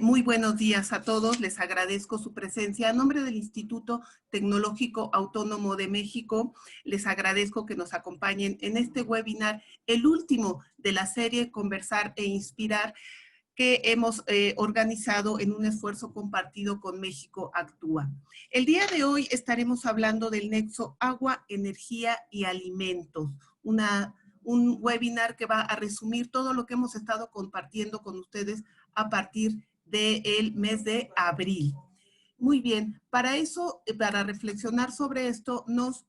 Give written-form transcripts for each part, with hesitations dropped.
Muy buenos días a todos, les agradezco su presencia. A nombre del Instituto Tecnológico Autónomo de México, les agradezco que nos acompañen en este webinar, el último de la serie Conversar e Inspirar, que hemos organizado en un esfuerzo compartido con México Actúa. El día de hoy estaremos hablando del nexo agua, energía y alimentos, un webinar que va a resumir todo lo que hemos estado compartiendo con ustedes a partir del mes de abril. Muy bien, para eso, para reflexionar sobre esto, nos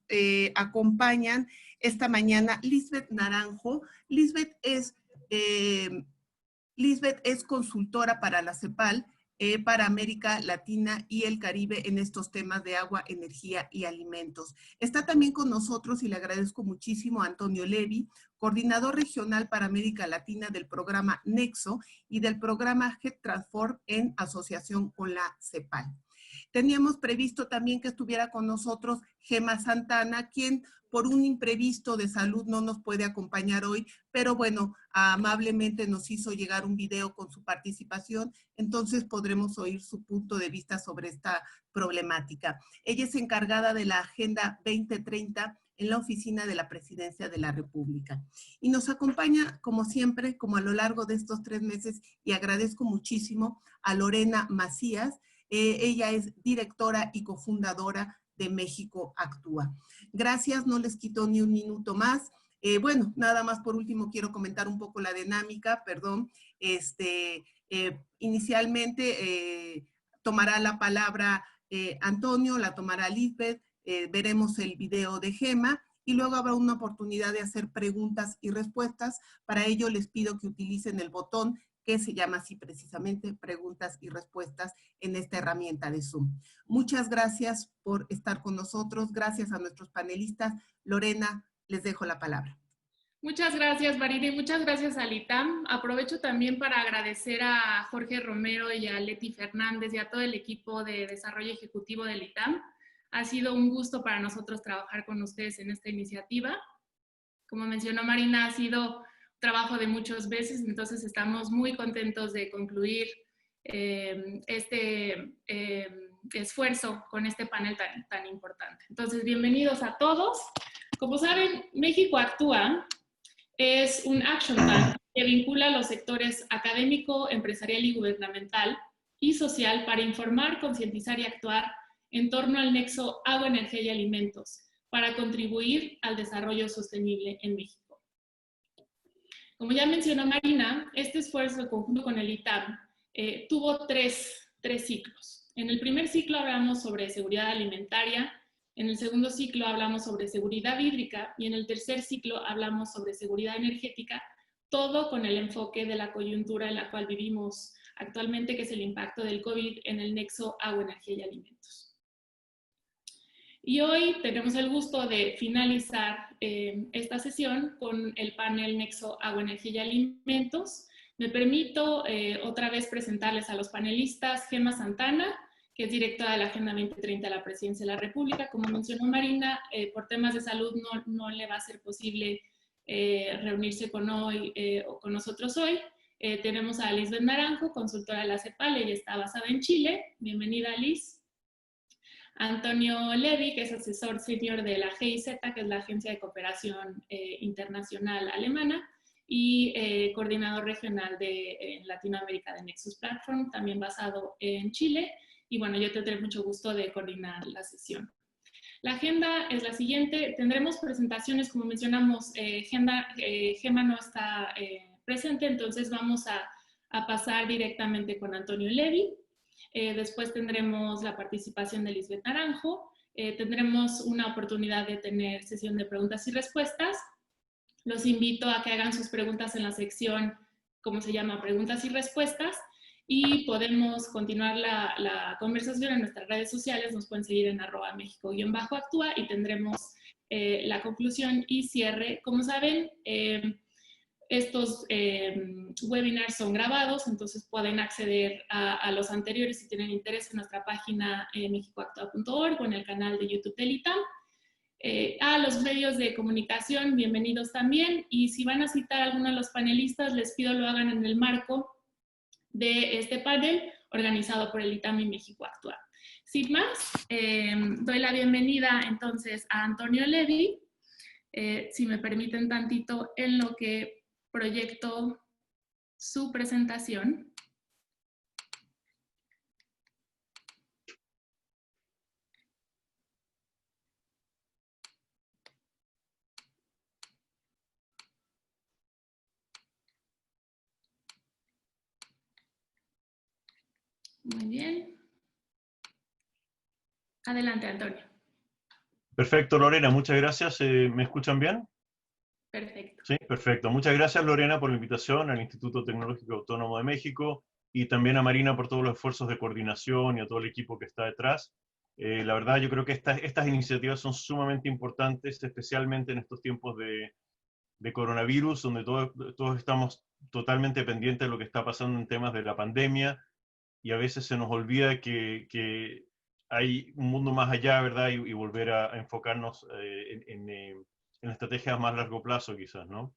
acompañan esta mañana Lisbeth Naranjo. Lisbeth es consultora para la CEPAL, para América Latina y el Caribe en estos temas de agua, energía y alimentos. Está también con nosotros, y le agradezco muchísimo, a Antonio Levy, coordinador regional para América Latina del programa Nexo y del programa Head Transform en asociación con la CEPAL. Teníamos previsto también que estuviera con nosotros Gema Santana, quien por un imprevisto de salud no nos puede acompañar hoy, pero bueno, amablemente nos hizo llegar un video con su participación, entonces podremos oír su punto de vista sobre esta problemática. Ella es encargada de la Agenda 2030 en la Oficina de la Presidencia de la República. Y nos acompaña, como siempre, como a lo largo de estos 3 meses, y agradezco muchísimo a Lorena Macías. Ella es directora y cofundadora de México Actúa. Gracias, no les quito ni un minuto más. Bueno, nada más por último quiero comentar un poco la dinámica, perdón. Inicialmente tomará la palabra Antonio, la tomará Lisbeth, veremos el video de Gema y luego habrá una oportunidad de hacer preguntas y respuestas. Para ello les pido que utilicen el botón que se llama así precisamente, preguntas y respuestas en esta herramienta de Zoom. Muchas gracias por estar con nosotros. Gracias a nuestros panelistas. Lorena, les dejo la palabra. Muchas gracias, Marina, y muchas gracias al ITAM. Aprovecho también para agradecer a Jorge Romero y a Leti Fernández y a todo el equipo de desarrollo ejecutivo del ITAM. Ha sido un gusto para nosotros trabajar con ustedes en esta iniciativa. Como mencionó Marina, ha sido trabajo de muchas veces, entonces estamos muy contentos de concluir este esfuerzo con este panel tan importante. Entonces, bienvenidos a todos. Como saben, México Actúa es un action plan que vincula a los sectores académico, empresarial y gubernamental y social para informar, concientizar y actuar en torno al nexo agua, energía y alimentos para contribuir al desarrollo sostenible en México. Como ya mencionó Marina, este esfuerzo en conjunto con el ITAM tuvo tres ciclos. En el primer ciclo hablamos sobre seguridad alimentaria, en el segundo ciclo hablamos sobre seguridad hídrica y en el tercer ciclo hablamos sobre seguridad energética, todo con el enfoque de la coyuntura en la cual vivimos actualmente, que es el impacto del COVID en el nexo agua, energía y alimentos. Y hoy tenemos el gusto de finalizar esta sesión con el panel Nexo Agua, Energía y Alimentos. Me permito otra vez presentarles a los panelistas. Gema Santana, que es directora de la Agenda 2030 de la Presidencia de la República. Como mencionó Marina, por temas de salud no le va a ser posible reunirse con nosotros hoy. Tenemos a Lisbeth Naranjo, consultora de la CEPAL, ella está basada en Chile. Bienvenida, Liz. Antonio Levy, que es asesor senior de la GIZ, que es la Agencia de Cooperación Internacional Alemana, y coordinador regional de Latinoamérica de Nexus Platform, también basado en Chile. Y bueno, yo tendré mucho gusto de coordinar la sesión. La agenda es la siguiente. Tendremos presentaciones, como mencionamos, Gema no está presente, entonces vamos a pasar directamente con Antonio Levy. Después tendremos la participación de Lisbeth Naranjo, tendremos una oportunidad de tener sesión de preguntas y respuestas. Los invito a que hagan sus preguntas en la sección, ¿cómo se llama? Preguntas y respuestas, y podemos continuar la conversación en nuestras redes sociales. Nos pueden seguir en @México_Actúa y tendremos la conclusión y cierre. Como saben, estos webinars son grabados, entonces pueden acceder a los anteriores si tienen interés en nuestra página mexicoactua.org o en el canal de YouTube del ITAM. A los medios de comunicación, bienvenidos también, y si van a citar a alguno de los panelistas, les pido lo hagan en el marco de este panel organizado por el ITAMI México Actúa. Sin más, doy la bienvenida entonces a Antonio Levy. Si me permiten tantito en lo que proyecto su presentación. Muy bien. Adelante, Antonio. Perfecto, Lorena, muchas gracias. ¿Me escuchan bien? Perfecto. Sí, perfecto. Muchas gracias, Lorena, por la invitación al Instituto Tecnológico Autónomo de México y también a Marina por todos los esfuerzos de coordinación y a todo el equipo que está detrás. La verdad, yo creo que estas iniciativas son sumamente importantes, especialmente en estos tiempos de coronavirus, donde todos estamos totalmente pendientes de lo que está pasando en temas de la pandemia y a veces se nos olvida que hay un mundo más allá, ¿verdad? Y volver a enfocarnos en estrategias a más largo plazo, quizás, ¿no?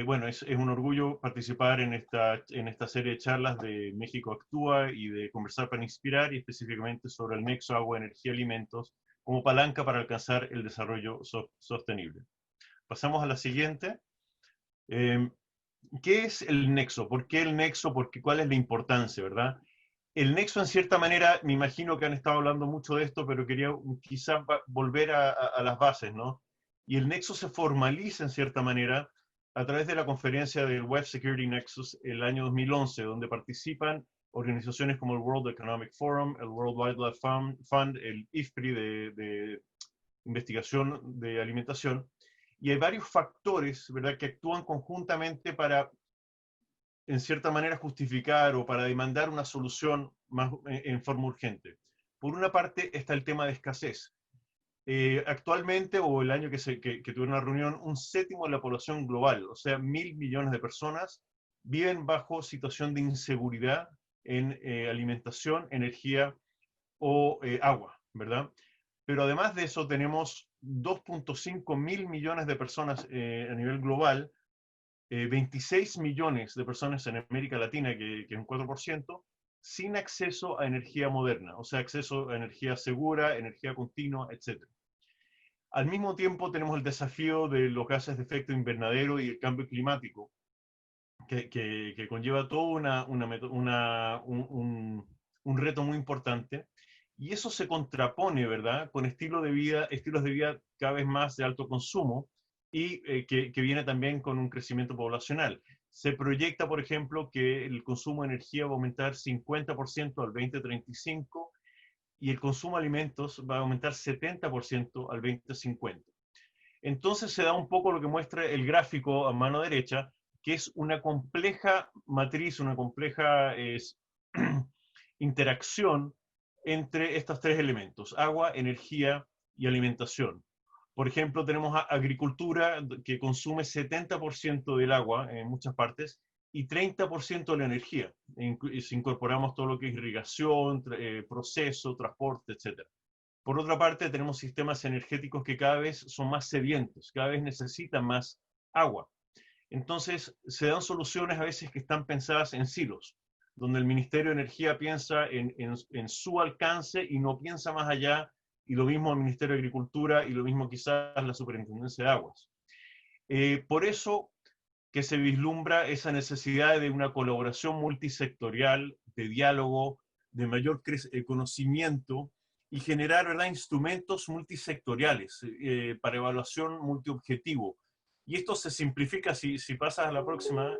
Bueno, es un orgullo participar en esta serie de charlas de México Actúa y de Conversar para Inspirar, y específicamente sobre el nexo agua, energía, alimentos, como palanca para alcanzar el desarrollo sostenible. Pasamos a la siguiente. ¿Qué es el nexo? ¿Por qué el nexo? ¿Cuál es la importancia, verdad? El nexo, en cierta manera, me imagino que han estado hablando mucho de esto, pero quería quizás volver a las bases, ¿no? Y el nexo se formaliza, en cierta manera, a través de la conferencia del Web Security Nexus el año 2011, donde participan organizaciones como el World Economic Forum, el World Wildlife Fund, el IFPRI de investigación de alimentación, y hay varios factores, ¿verdad?, que actúan conjuntamente para, en cierta manera, justificar o para demandar una solución más en forma urgente. Por una parte está el tema de escasez. Actualmente, o el año que tuve una reunión, 1/7 de la población global, o sea, 1.000 millones de personas, viven bajo situación de inseguridad en alimentación, energía o agua, ¿verdad? Pero además de eso tenemos 2.5 mil millones de personas a nivel global, 26 millones de personas en América Latina, que es un 4%, sin acceso a energía moderna, o sea, acceso a energía segura, energía continua, etc. Al mismo tiempo tenemos el desafío de los gases de efecto invernadero y el cambio climático, que conlleva todo un reto muy importante, y eso se contrapone, ¿verdad?, con estilos de vida cada vez más de alto consumo, y que viene también con un crecimiento poblacional. Se proyecta, por ejemplo, que el consumo de energía va a aumentar 50% al 2035, y el consumo de alimentos va a aumentar 70% al 2050. Entonces se da un poco lo que muestra el gráfico a mano derecha, que es una compleja matriz, una compleja interacción entre estos tres elementos: agua, energía y alimentación. Por ejemplo, tenemos agricultura, que consume 70% del agua en muchas partes y 30% de la energía, si incorporamos todo lo que es irrigación, proceso, transporte, etc. Por otra parte, tenemos sistemas energéticos que cada vez son más sedientos, cada vez necesitan más agua. Entonces, se dan soluciones a veces que están pensadas en silos, donde el Ministerio de Energía piensa en su alcance y no piensa más allá, y lo mismo el Ministerio de Agricultura, y lo mismo quizás la Superintendencia de Aguas. Por eso que se vislumbra esa necesidad de una colaboración multisectorial, de diálogo, de mayor conocimiento, y generar, ¿verdad?, instrumentos multisectoriales para evaluación multiobjetivo. Y esto se simplifica, si pasas a la próxima,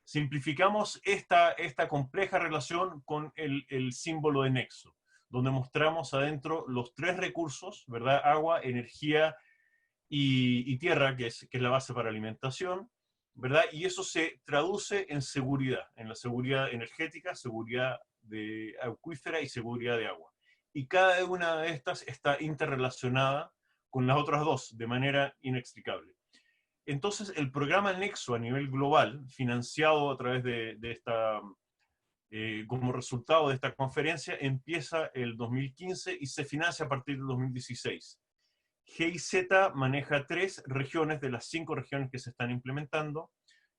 simplificamos esta compleja relación con el símbolo de nexo, donde mostramos adentro los tres recursos, ¿verdad?, agua, energía y tierra, que es la base para alimentación, ¿verdad? Y eso se traduce en seguridad, en la seguridad energética, seguridad de acuífera y seguridad de agua. Y cada una de estas está interrelacionada con las otras dos de manera inextricable. Entonces, el programa Nexo a nivel global, financiado a través de esta, como resultado de esta conferencia, empieza el 2015 y se financia a partir del 2016. GIZ maneja 3 regiones de las 5 regiones que se están implementando,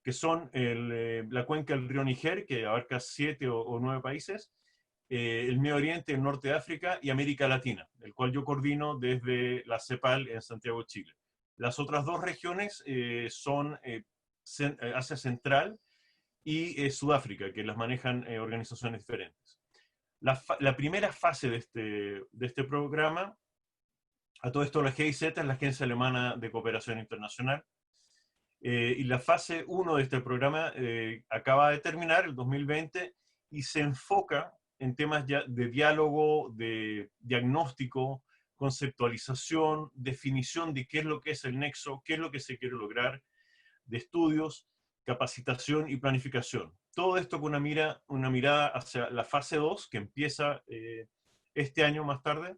que son la cuenca del río Níger, que abarca 7 o 9 países, el Medio Oriente, el Norte de África y América Latina, el cual yo coordino desde la CEPAL en Santiago, Chile. Las otras dos regiones son Asia Central y Sudáfrica, que las manejan organizaciones diferentes. La primera fase de este programa, a todo esto la GIZ es la Agencia Alemana de Cooperación Internacional, y la fase 1 de este programa acaba de terminar, el 2020, y se enfoca en temas ya de diálogo, de diagnóstico, conceptualización, definición de qué es lo que es el nexo, qué es lo que se quiere lograr, de estudios, capacitación y planificación. Todo esto con una mirada hacia la fase 2, que empieza este año más tarde,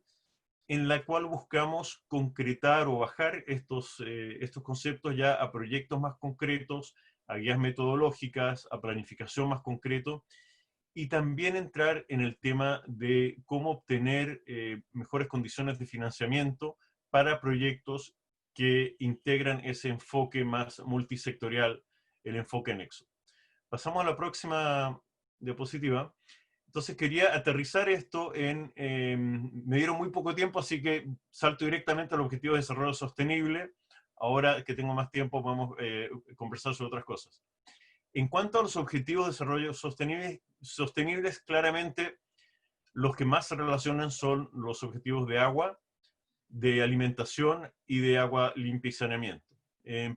en la cual buscamos concretar o bajar estos conceptos ya a proyectos más concretos, a guías metodológicas, a planificación más concreto, y también entrar en el tema de cómo obtener mejores condiciones de financiamiento para proyectos que integran ese enfoque más multisectorial, el enfoque nexo. Pasamos a la próxima diapositiva. Entonces quería aterrizar esto me dieron muy poco tiempo, así que salto directamente al objetivo de desarrollo sostenible. Ahora que tengo más tiempo, podemos conversar sobre otras cosas. En cuanto a los objetivos de desarrollo sostenibles, claramente los que más se relacionan son los objetivos de agua, de alimentación y de agua limpia y saneamiento.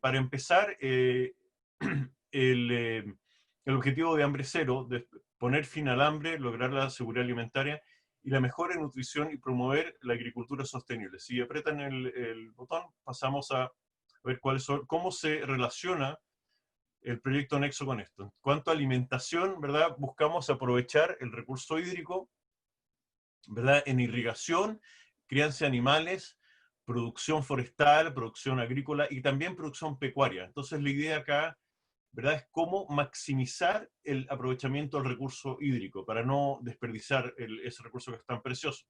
Para empezar, el objetivo de hambre cero, de poner fin al hambre, lograr la seguridad alimentaria y la mejora en nutrición y promover la agricultura sostenible. Si apretan el botón, pasamos a ver cómo se relaciona el proyecto Nexo con esto. En cuanto a alimentación, ¿verdad? Buscamos aprovechar el recurso hídrico, ¿verdad? En irrigación, crianza de animales, producción forestal, producción agrícola y también producción pecuaria. Entonces la idea acá, ¿verdad?, es cómo maximizar el aprovechamiento del recurso hídrico para no desperdiciar ese recurso que es tan precioso.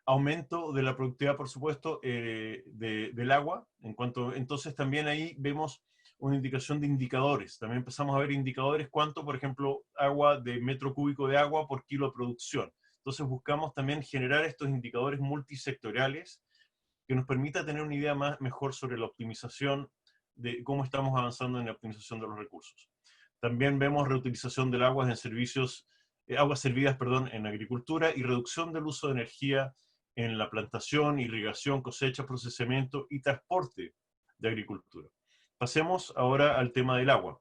Aumento de la productividad, por supuesto, del agua. Entonces también ahí vemos una indicación de indicadores. También empezamos a ver indicadores, cuánto, por ejemplo, agua de metro cúbico de agua por kilo de producción. Entonces buscamos también generar estos indicadores multisectoriales que nos permita tener una idea mejor sobre la optimización de cómo estamos avanzando en la optimización de los recursos. También vemos reutilización del agua en servicios, aguas servidas, perdón, en agricultura y reducción del uso de energía en la plantación, irrigación, cosecha, procesamiento y transporte de agricultura. Pasemos ahora al tema del agua.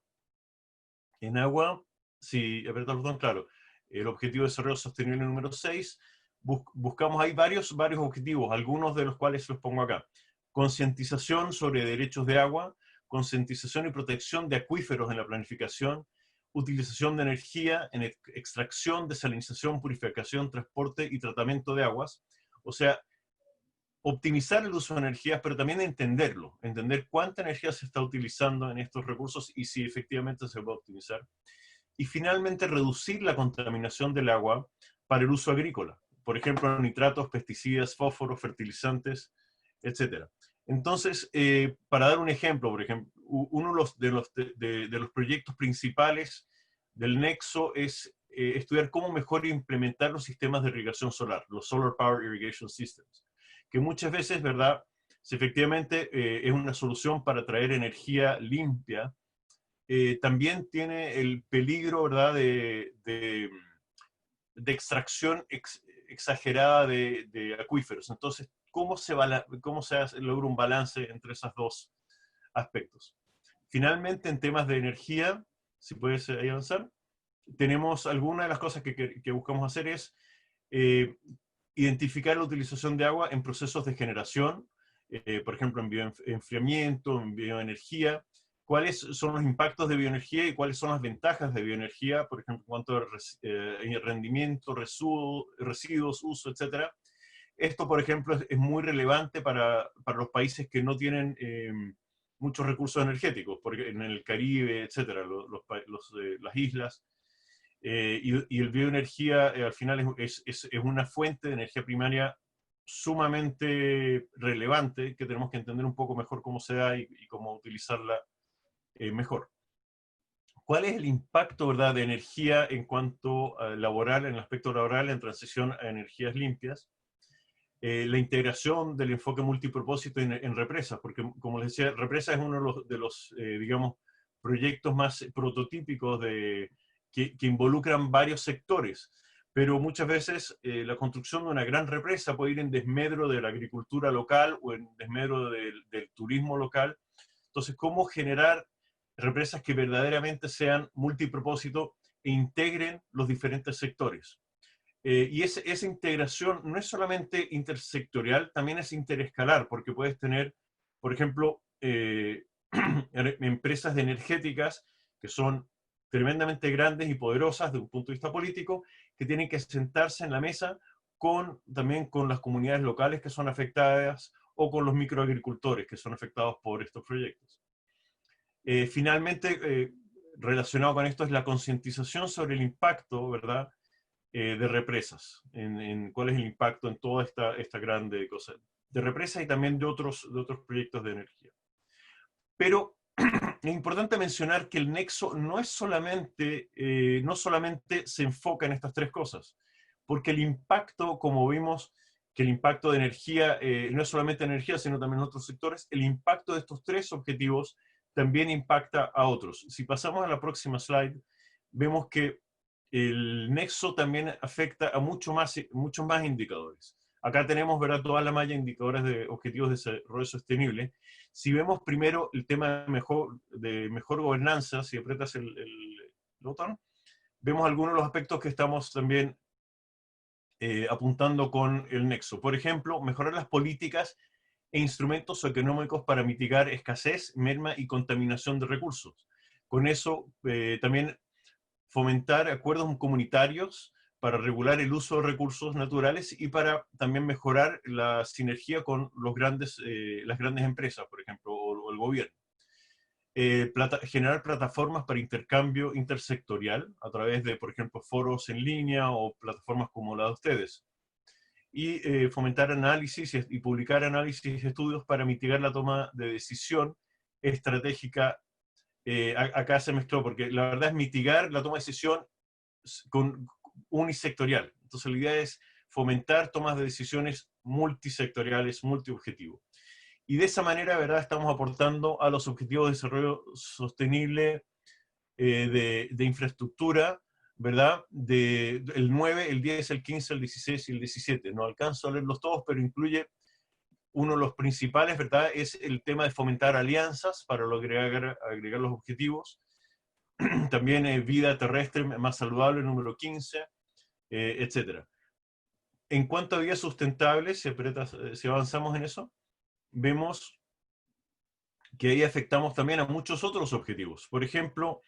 En agua, si apretas el botón, claro, el objetivo de desarrollo sostenible número 6, buscamos ahí varios objetivos, algunos de los cuales los pongo acá. Concientización sobre derechos de agua, concientización y protección de acuíferos en la planificación, utilización de energía en extracción, desalinización, purificación, transporte y tratamiento de aguas. O sea, optimizar el uso de energías, pero también entenderlo, entender cuánta energía se está utilizando en estos recursos y si efectivamente se va a optimizar. Y finalmente, reducir la contaminación del agua para el uso agrícola. Por ejemplo, nitratos, pesticidas, fósforos, fertilizantes, etc. Entonces, para dar un ejemplo, por ejemplo, uno de los proyectos principales del Nexo es estudiar cómo mejor implementar los sistemas de irrigación solar, los Solar Power Irrigation Systems, que muchas veces, ¿verdad?, si efectivamente es una solución para traer energía limpia, también tiene el peligro, ¿verdad?, de extracción exagerada de acuíferos. Entonces, ¿cómo se logra un balance entre esos dos aspectos? Finalmente, en temas de energía, si puedes ahí avanzar, tenemos algunas de las cosas que buscamos hacer es identificar la utilización de agua en procesos de generación, por ejemplo, en bioenfriamiento, en bioenergía, cuáles son los impactos de bioenergía y cuáles son las ventajas de bioenergía, por ejemplo, en cuanto a rendimiento, residuos, uso, etc. Esto, por ejemplo, es muy relevante para los países que no tienen muchos recursos energéticos, porque en el Caribe, etc., las islas. Y el bioenergía al final es una fuente de energía primaria sumamente relevante que tenemos que entender un poco mejor cómo se da y cómo utilizarla mejor. ¿Cuál es el impacto, verdad, de energía en cuanto a laboral, en el aspecto laboral, en transición a energías limpias? La integración del enfoque multipropósito en represas, porque como les decía, represas es uno de los digamos, proyectos más prototípicos que involucran varios sectores, pero muchas veces la construcción de una gran represa puede ir en desmedro de la agricultura local o en desmedro del turismo local. Entonces, ¿cómo generar represas que verdaderamente sean multipropósito e integren los diferentes sectores? Y esa integración no es solamente intersectorial, también es interescalar, porque puedes tener, por ejemplo, empresas energéticas que son tremendamente grandes y poderosas desde un punto de vista político, que tienen que sentarse en la mesa también con las comunidades locales que son afectadas o con los microagricultores que son afectados por estos proyectos. Finalmente, relacionado con esto es la concientización sobre el impacto, ¿verdad?, de represas, en cuál es el impacto en toda esta grande cosa, de represas y también de otros proyectos de energía. Pero es importante mencionar que el nexo no es solamente, no solamente se enfoca en estas tres cosas, porque el impacto, como vimos, que el impacto de energía no es solamente energía, sino también en otros sectores, el impacto de estos tres objetivos también impacta a otros. Si pasamos a la próxima slide, vemos que el nexo también afecta a muchos más indicadores. Acá tenemos, ¿verdad?, toda la malla de indicadores de objetivos de desarrollo sostenible. Si vemos primero el tema de mejor gobernanza, si aprietas el botón, vemos algunos de los aspectos que estamos también apuntando con el nexo. Por ejemplo, mejorar las políticas e instrumentos económicos para mitigar escasez, merma y contaminación de recursos. Con eso también fomentar acuerdos comunitarios para regular el uso de recursos naturales y para también mejorar la sinergia con las grandes empresas, por ejemplo, o el gobierno. Generar plataformas para intercambio intersectorial a través de, por ejemplo, foros en línea o plataformas como la de ustedes. Y fomentar análisis y publicar análisis y estudios para mitigar la toma de decisión estratégica. Acá se mezcló, porque la verdad es mitigar la toma de decisión unisectorial. Entonces la idea es fomentar tomas de decisiones multisectoriales, multiobjetivos. Y de esa manera, ¿verdad?, estamos aportando a los objetivos de desarrollo sostenible de infraestructura, ¿verdad?, el 9, el 10, el 15, el 16 y el 17. No alcanzo a leerlos todos, pero incluye uno de los principales, ¿verdad?, es el tema de fomentar alianzas para agregar los objetivos. También vida terrestre más saludable, número 15, etc. En cuanto a vida sustentable, si avanzamos en eso, vemos que ahí afectamos también a muchos otros objetivos. Por ejemplo,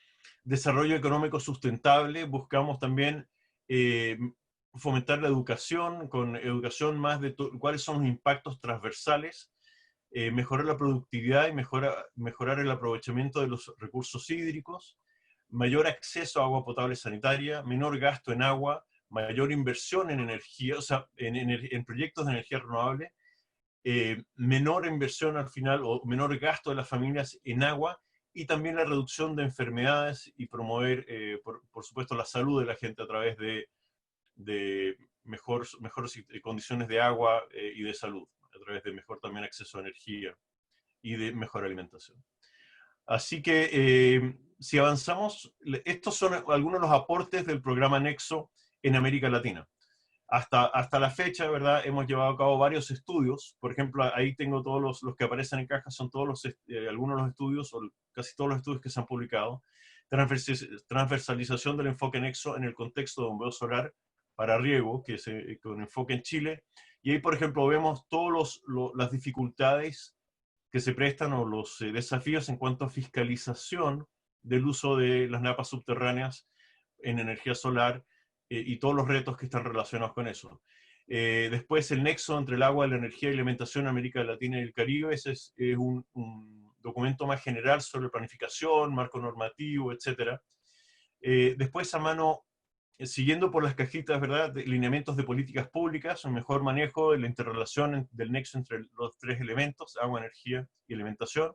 desarrollo económico sustentable, buscamos también fomentar la educación, con educación más de cuáles son los impactos transversales, mejorar la productividad y mejorar el aprovechamiento de los recursos hídricos, mayor acceso a agua potable sanitaria, menor gasto en agua, mayor inversión en energía, o sea, en proyectos de energía renovable, menor inversión al final o menor gasto de las familias en agua y también la reducción de enfermedades y promover, por supuesto, la salud de la gente a través de mejores condiciones de agua y de salud, a través de mejor también acceso a energía y de mejor alimentación. Así que si avanzamos, estos son algunos de los aportes del programa Nexo en América Latina. Hasta la fecha, ¿verdad?, hemos llevado a cabo varios estudios. Por ejemplo, ahí tengo todos los que aparecen en caja, son todos algunos de los estudios, o casi todos los estudios que se han publicado. Transversalización del enfoque Nexo en el contexto de bombeo solar para riego, que es con enfoque en Chile. Y ahí, por ejemplo, vemos todas las dificultades que se prestan o los desafíos en cuanto a fiscalización del uso de las napas subterráneas en energía solar, y todos los retos que están relacionados con eso. Después el nexo entre el agua, la energía y la alimentación en América Latina y el Caribe, ese es un documento más general sobre planificación, marco normativo, etc. Después a mano, siguiendo por las cajitas, ¿verdad?, de lineamientos de políticas públicas, un mejor manejo de la interrelación del nexo entre los tres elementos, agua, energía y alimentación.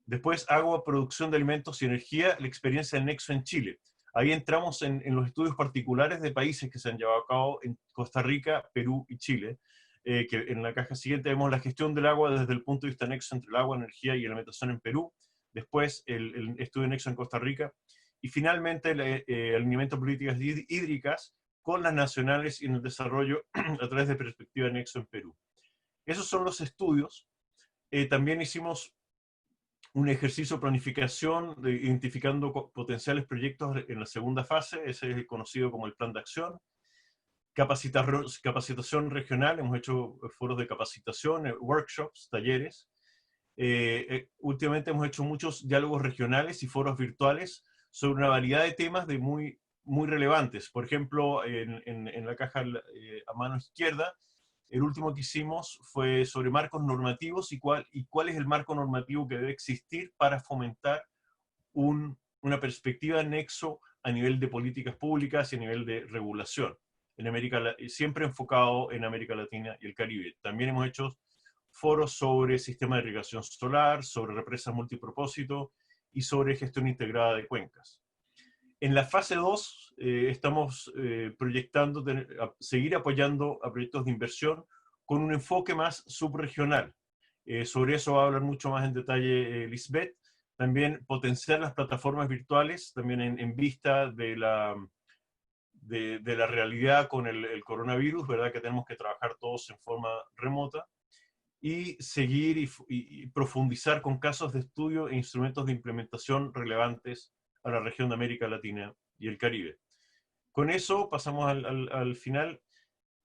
Después, agua, producción de alimentos y energía, la experiencia del nexo en Chile. Ahí entramos en los estudios particulares de países que se han llevado a cabo en Costa Rica, Perú y Chile, que en la caja siguiente vemos la gestión del agua desde el punto de vista nexo entre el agua, energía y alimentación en Perú, después el estudio nexo en Costa Rica, y finalmente el alineamiento de políticas hídricas con las nacionales y en el desarrollo a través de perspectiva nexo en Perú. Esos son los estudios. También hicimos un ejercicio de planificación, identificando potenciales proyectos en la segunda fase, ese es conocido como el plan de acción. Capacitación regional, hemos hecho foros de capacitación, workshops, talleres. Últimamente hemos hecho muchos diálogos regionales y foros virtuales sobre una variedad de temas muy relevantes. Por ejemplo, en la caja a mano izquierda, el último que hicimos fue sobre marcos normativos y cuál es el marco normativo que debe existir para fomentar una perspectiva nexo a nivel de políticas públicas y a nivel de regulación, siempre enfocado en América Latina y el Caribe. También hemos hecho foros sobre sistema de irrigación solar, sobre represas multipropósito y sobre gestión integrada de cuencas. En la fase 2 estamos proyectando seguir apoyando a proyectos de inversión con un enfoque más subregional. Sobre eso va a hablar mucho más en detalle Lisbeth. También potenciar las plataformas virtuales, también en vista de la realidad con el coronavirus, ¿verdad? Que tenemos que trabajar todos en forma remota. Y seguir y profundizar con casos de estudio e instrumentos de implementación relevantes a la región de América Latina y el Caribe. Con eso pasamos al final.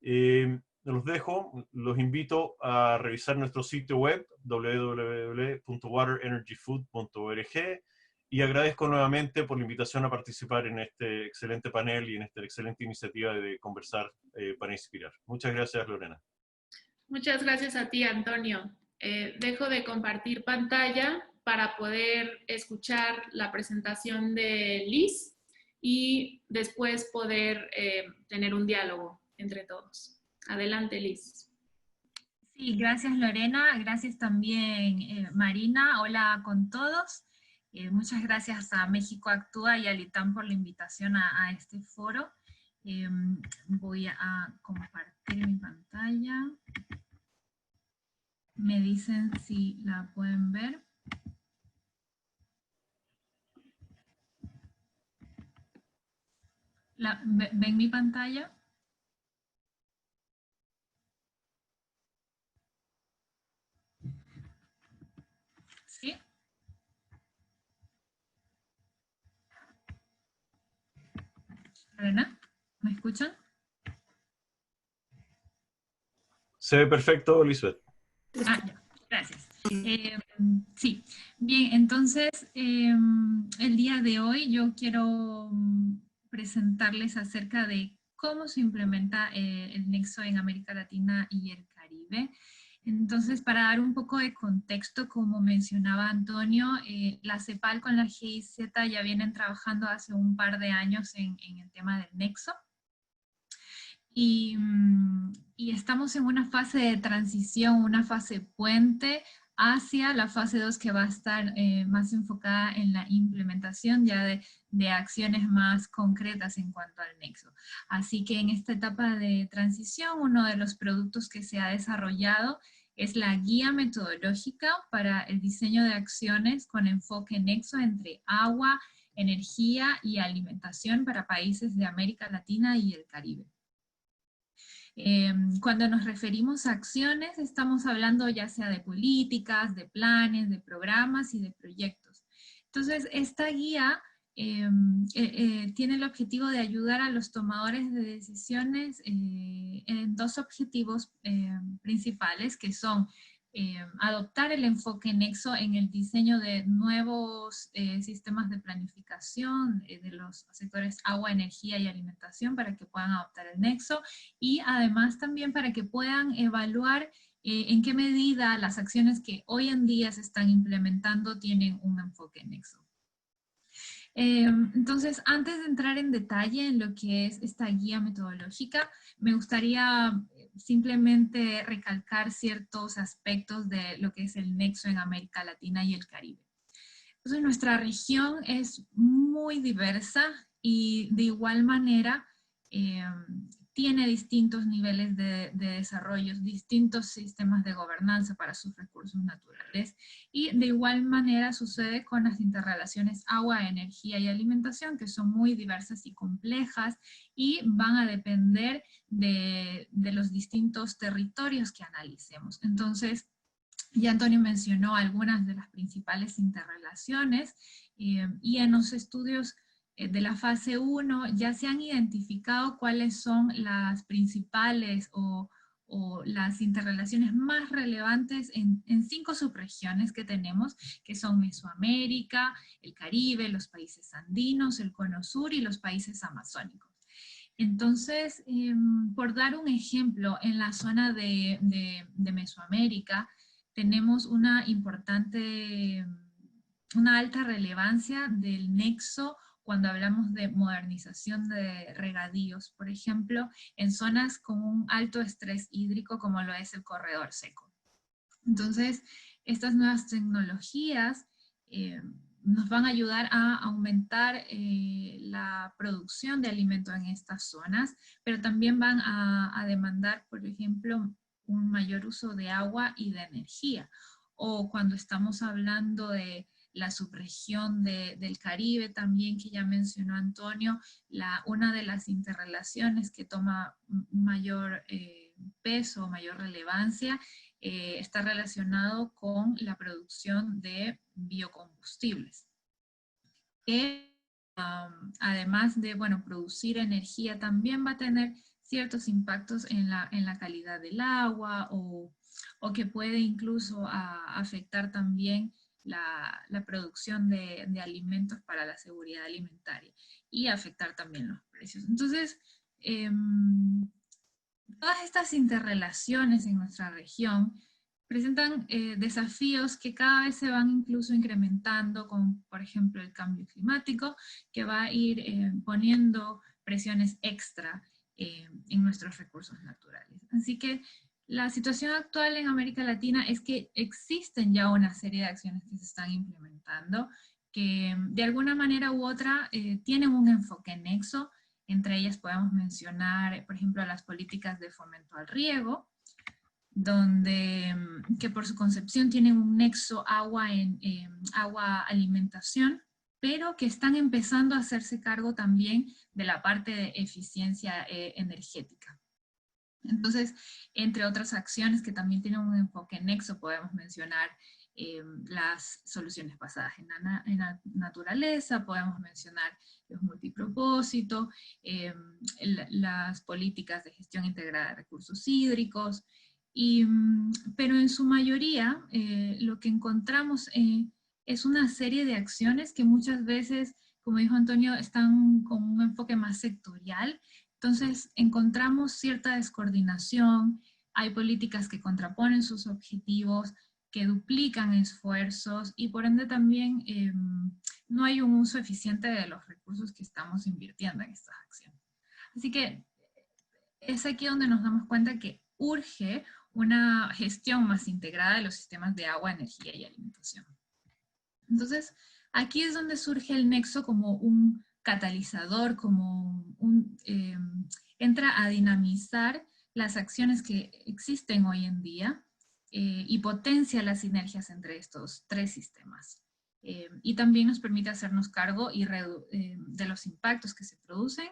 Los dejo, los invito a revisar nuestro sitio web www.waterenergyfood.org y agradezco nuevamente por la invitación a participar en este excelente panel y en esta excelente iniciativa de conversar para inspirar. Muchas gracias, Lorena. Muchas gracias a ti, Antonio. Dejo de compartir pantalla para poder escuchar la presentación de Liz y después poder tener un diálogo entre todos. Adelante, Liz. Sí, gracias Lorena, gracias también Marina, hola con todos. Muchas gracias a México Actúa y a LITAM por la invitación a este foro. Voy a compartir mi pantalla. Me dicen si la pueden ver. ¿Ven mi pantalla? ¿Sí? ¿Lorena? ¿Me escuchan? Se ve perfecto, Lisbeth. Ah, ya, gracias. Sí, bien, entonces el día de hoy yo quiero presentarles acerca de cómo se implementa el nexo en América Latina y el Caribe. Entonces, para dar un poco de contexto, como mencionaba Antonio, la CEPAL con la GIZ ya vienen trabajando hace un par de años en el tema del nexo. Y estamos en una fase de transición, una fase puente hacia la fase 2 que va a estar más enfocada en la implementación ya de acciones más concretas en cuanto al nexo. Así que en esta etapa de transición, uno de los productos que se ha desarrollado es la guía metodológica para el diseño de acciones con enfoque nexo entre agua, energía y alimentación para países de América Latina y el Caribe. Cuando nos referimos a acciones, estamos hablando ya sea de políticas, de planes, de programas y de proyectos. Entonces, esta guía tiene el objetivo de ayudar a los tomadores de decisiones en dos objetivos principales, que son adoptar el enfoque nexo en el diseño de nuevos sistemas de planificación de los sectores agua, energía y alimentación para que puedan adoptar el nexo y además también para que puedan evaluar en qué medida las acciones que hoy en día se están implementando tienen un enfoque nexo. Entonces, antes de entrar en detalle en lo que es esta guía metodológica, me gustaría simplemente recalcar ciertos aspectos de lo que es el nexo en América Latina y el Caribe. Entonces, nuestra región es muy diversa y de igual manera tiene distintos niveles de desarrollo, distintos sistemas de gobernanza para sus recursos naturales, y de igual manera sucede con las interrelaciones agua, energía y alimentación, que son muy diversas y complejas y van a depender de los distintos territorios que analicemos. Entonces, ya Antonio mencionó algunas de las principales interrelaciones y en los estudios de la fase 1 ya se han identificado cuáles son las principales o las interrelaciones más relevantes en 5 subregiones que tenemos, que son Mesoamérica, el Caribe, los países andinos, el Cono Sur y los países amazónicos. Entonces, por dar un ejemplo, en la zona de Mesoamérica tenemos una alta relevancia del nexo cuando hablamos de modernización de regadíos, por ejemplo, en zonas con un alto estrés hídrico como lo es el corredor seco. Entonces, estas nuevas tecnologías nos van a ayudar a aumentar la producción de alimentos en estas zonas, pero también van a demandar, por ejemplo, un mayor uso de agua y de energía. O cuando estamos hablando de la subregión del Caribe también, que ya mencionó Antonio, una de las interrelaciones que toma mayor peso, mayor relevancia, está relacionado con la producción de biocombustibles. Además de, bueno, producir energía, también va a tener ciertos impactos en la calidad del agua o que puede incluso afectar también la producción de alimentos para la seguridad alimentaria y afectar también los precios. Entonces, todas estas interrelaciones en nuestra región presentan desafíos que cada vez se van incluso incrementando, como por ejemplo el cambio climático, que va a ir poniendo presiones extra en nuestros recursos naturales. Así que la situación actual en América Latina es que existen ya una serie de acciones que se están implementando, que de alguna manera u otra tienen un enfoque nexo. Entre ellas podemos mencionar, por ejemplo, las políticas de fomento al riego, que por su concepción tienen un nexo agua-alimentación, pero que están empezando a hacerse cargo también de la parte de eficiencia energética. Entonces, entre otras acciones que también tienen un enfoque nexo, podemos mencionar las soluciones basadas en la naturaleza, podemos mencionar los multipropósitos, las políticas de gestión integrada de recursos hídricos, pero en su mayoría lo que encontramos es una serie de acciones que muchas veces, como dijo Antonio, están con un enfoque más sectorial. Entonces encontramos cierta descoordinación, hay políticas que contraponen sus objetivos, que duplican esfuerzos y por ende también no hay un uso eficiente de los recursos que estamos invirtiendo en estas acciones. Así que es aquí donde nos damos cuenta que urge una gestión más integrada de los sistemas de agua, energía y alimentación. Entonces, aquí es donde surge el nexo como un catalizador, como entra a dinamizar las acciones que existen hoy en día y potencia las sinergias entre estos 3 sistemas. Y también nos permite hacernos cargo de los impactos que se producen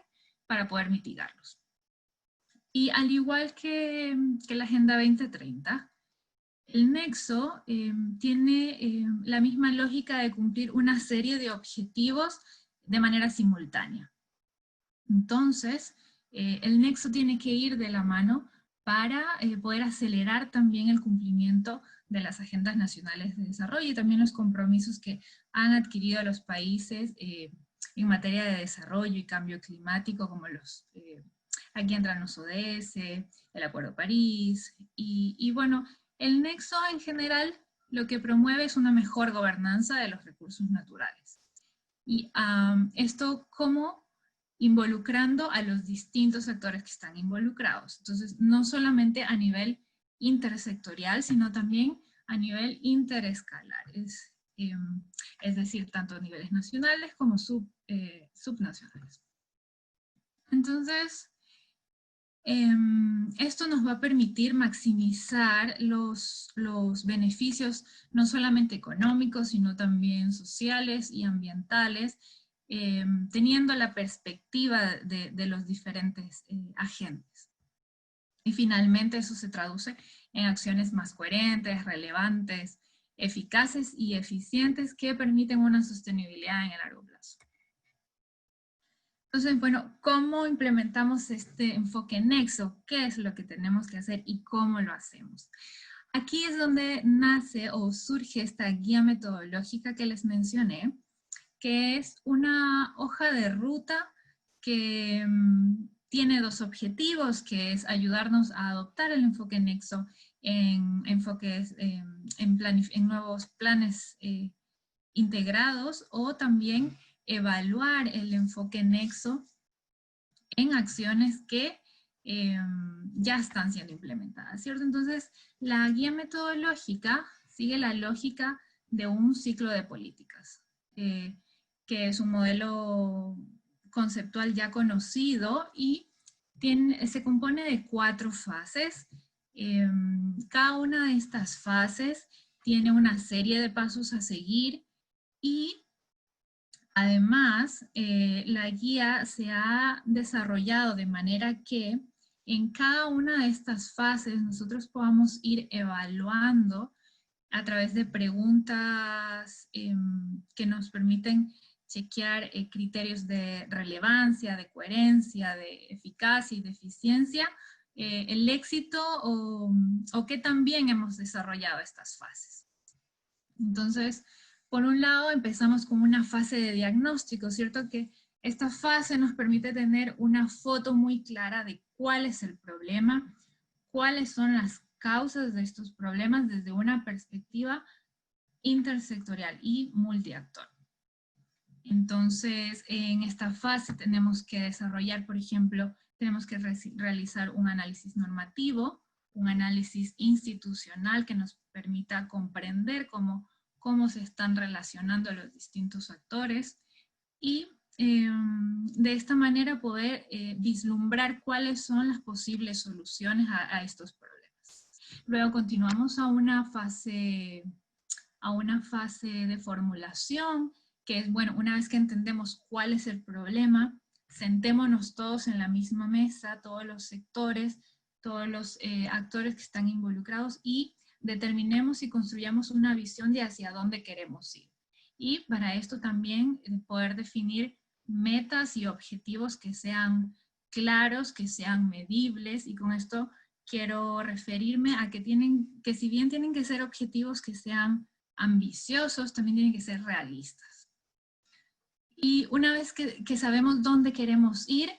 para poder mitigarlos. Y al igual que la Agenda 2030, el nexo tiene la misma lógica de cumplir una serie de objetivos de manera simultánea. Entonces, el nexo tiene que ir de la mano para poder acelerar también el cumplimiento de las agendas nacionales de desarrollo y también los compromisos que han adquirido los países en materia de desarrollo y cambio climático, como aquí entran los ODS, el Acuerdo de París, y bueno, el nexo en general lo que promueve es una mejor gobernanza de los recursos naturales. Y esto como involucrando a los distintos actores que están involucrados. Entonces, no solamente a nivel intersectorial, sino también a nivel interescalar. es decir, tanto a niveles nacionales como subnacionales. Entonces, esto nos va a permitir maximizar los beneficios no solamente económicos, sino también sociales y ambientales, teniendo la perspectiva de los diferentes agentes. Y finalmente eso se traduce en acciones más coherentes, relevantes, eficaces y eficientes que permiten una sostenibilidad en el largo plazo. Entonces, bueno, ¿cómo implementamos este enfoque nexo? ¿Qué es lo que tenemos que hacer y cómo lo hacemos? Aquí es donde nace o surge esta guía metodológica que les mencioné, que es una hoja de ruta que tiene dos objetivos, que es ayudarnos a adoptar el enfoque nexo en nuevos planes integrados, o también evaluar el enfoque nexo en acciones que ya están siendo implementadas, ¿cierto? Entonces, la guía metodológica sigue la lógica de un ciclo de políticas, que es un modelo conceptual ya conocido y se compone de 4 fases. Cada una de estas fases tiene una serie de pasos a seguir y además, la guía se ha desarrollado de manera que en cada una de estas fases nosotros podamos ir evaluando a través de preguntas que nos permiten chequear criterios de relevancia, de coherencia, de eficacia y de eficiencia, el éxito o qué tan bien hemos desarrollado estas fases. Entonces, por un lado, empezamos con una fase de diagnóstico, ¿cierto? Que esta fase nos permite tener una foto muy clara de cuál es el problema, cuáles son las causas de estos problemas desde una perspectiva intersectorial y multiactor. Entonces, en esta fase tenemos que desarrollar, por ejemplo, tenemos que realizar un análisis normativo, un análisis institucional que nos permita comprender cómo se están relacionando los distintos actores y de esta manera poder vislumbrar cuáles son las posibles soluciones a estos problemas. Luego continuamos a una fase de formulación, que es, bueno, una vez que entendemos cuál es el problema, sentémonos todos en la misma mesa, todos los sectores, todos los actores que están involucrados y determinemos y construyamos una visión de hacia dónde queremos ir. Y para esto también poder definir metas y objetivos que sean claros, que sean medibles, y con esto quiero referirme a que si bien tienen que ser objetivos que sean ambiciosos, también tienen que ser realistas. Y una vez que sabemos dónde queremos ir,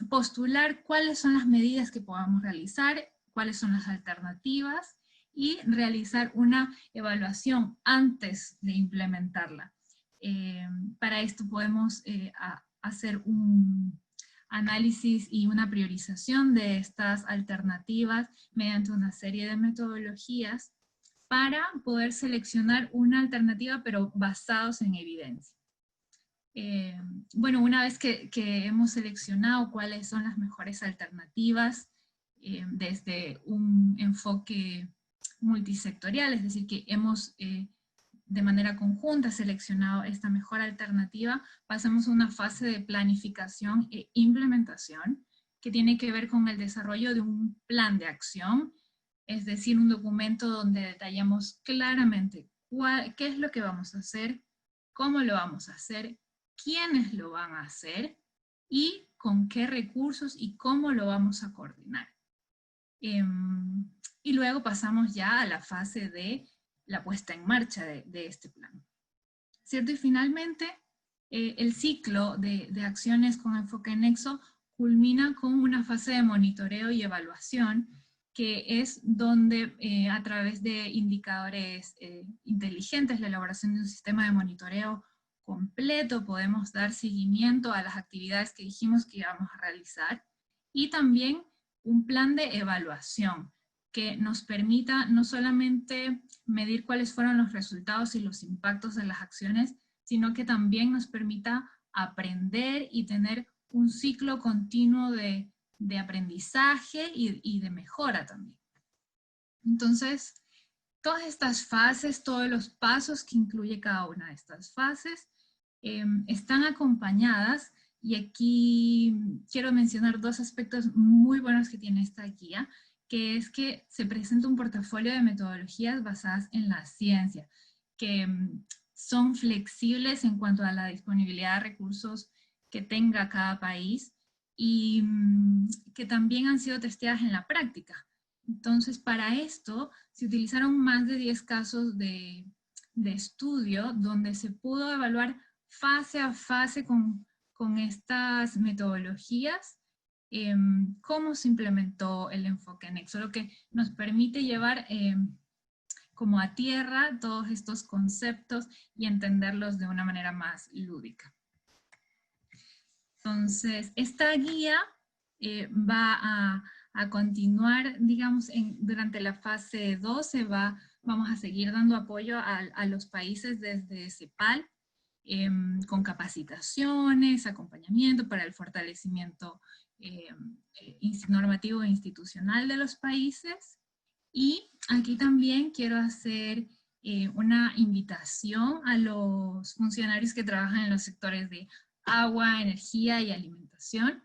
postular cuáles son las medidas que podamos realizar, cuáles son las alternativas y realizar una evaluación antes de implementarla. Para esto podemos hacer un análisis y una priorización de estas alternativas mediante una serie de metodologías para poder seleccionar una alternativa, pero basados en evidencia. Bueno, una vez que hemos seleccionado cuáles son las mejores alternativas, desde un enfoque multisectorial, es decir, que hemos de manera conjunta seleccionado esta mejor alternativa, pasamos a una fase de planificación e implementación que tiene que ver con el desarrollo de un plan de acción, es decir, un documento donde detallamos claramente qué es lo que vamos a hacer, cómo lo vamos a hacer, quiénes lo van a hacer y con qué recursos y cómo lo vamos a coordinar. Y luego pasamos ya a la fase de la puesta en marcha de este plan, ¿cierto? Y finalmente, el ciclo de acciones con enfoque nexo culmina con una fase de monitoreo y evaluación, que es donde a través de indicadores inteligentes, la elaboración de un sistema de monitoreo completo, podemos dar seguimiento a las actividades que dijimos que íbamos a realizar, y también un plan de evaluación, que nos permita no solamente medir cuáles fueron los resultados y los impactos de las acciones, sino que también nos permita aprender y tener un ciclo continuo de aprendizaje y de mejora también. Entonces, todas estas fases, todos los pasos que incluye cada una de estas fases, están acompañadas, y aquí quiero mencionar dos aspectos muy buenos que tiene esta guía, que es que se presenta un portafolio de metodologías basadas en la ciencia, que son flexibles en cuanto a la disponibilidad de recursos que tenga cada país y que también han sido testeadas en la práctica. Entonces, para esto se utilizaron más de 10 casos de estudio donde se pudo evaluar fase a fase con estas metodologías cómo se implementó el enfoque nexo, lo que nos permite llevar como a tierra todos estos conceptos y entenderlos de una manera más lúdica. Entonces, esta guía va a continuar, digamos, durante la fase 2 vamos a seguir dando apoyo a los países desde CEPAL, con capacitaciones, acompañamiento para el fortalecimiento normativo e institucional de los países. Y aquí también quiero hacer una invitación a los funcionarios que trabajan en los sectores de agua, energía y alimentación,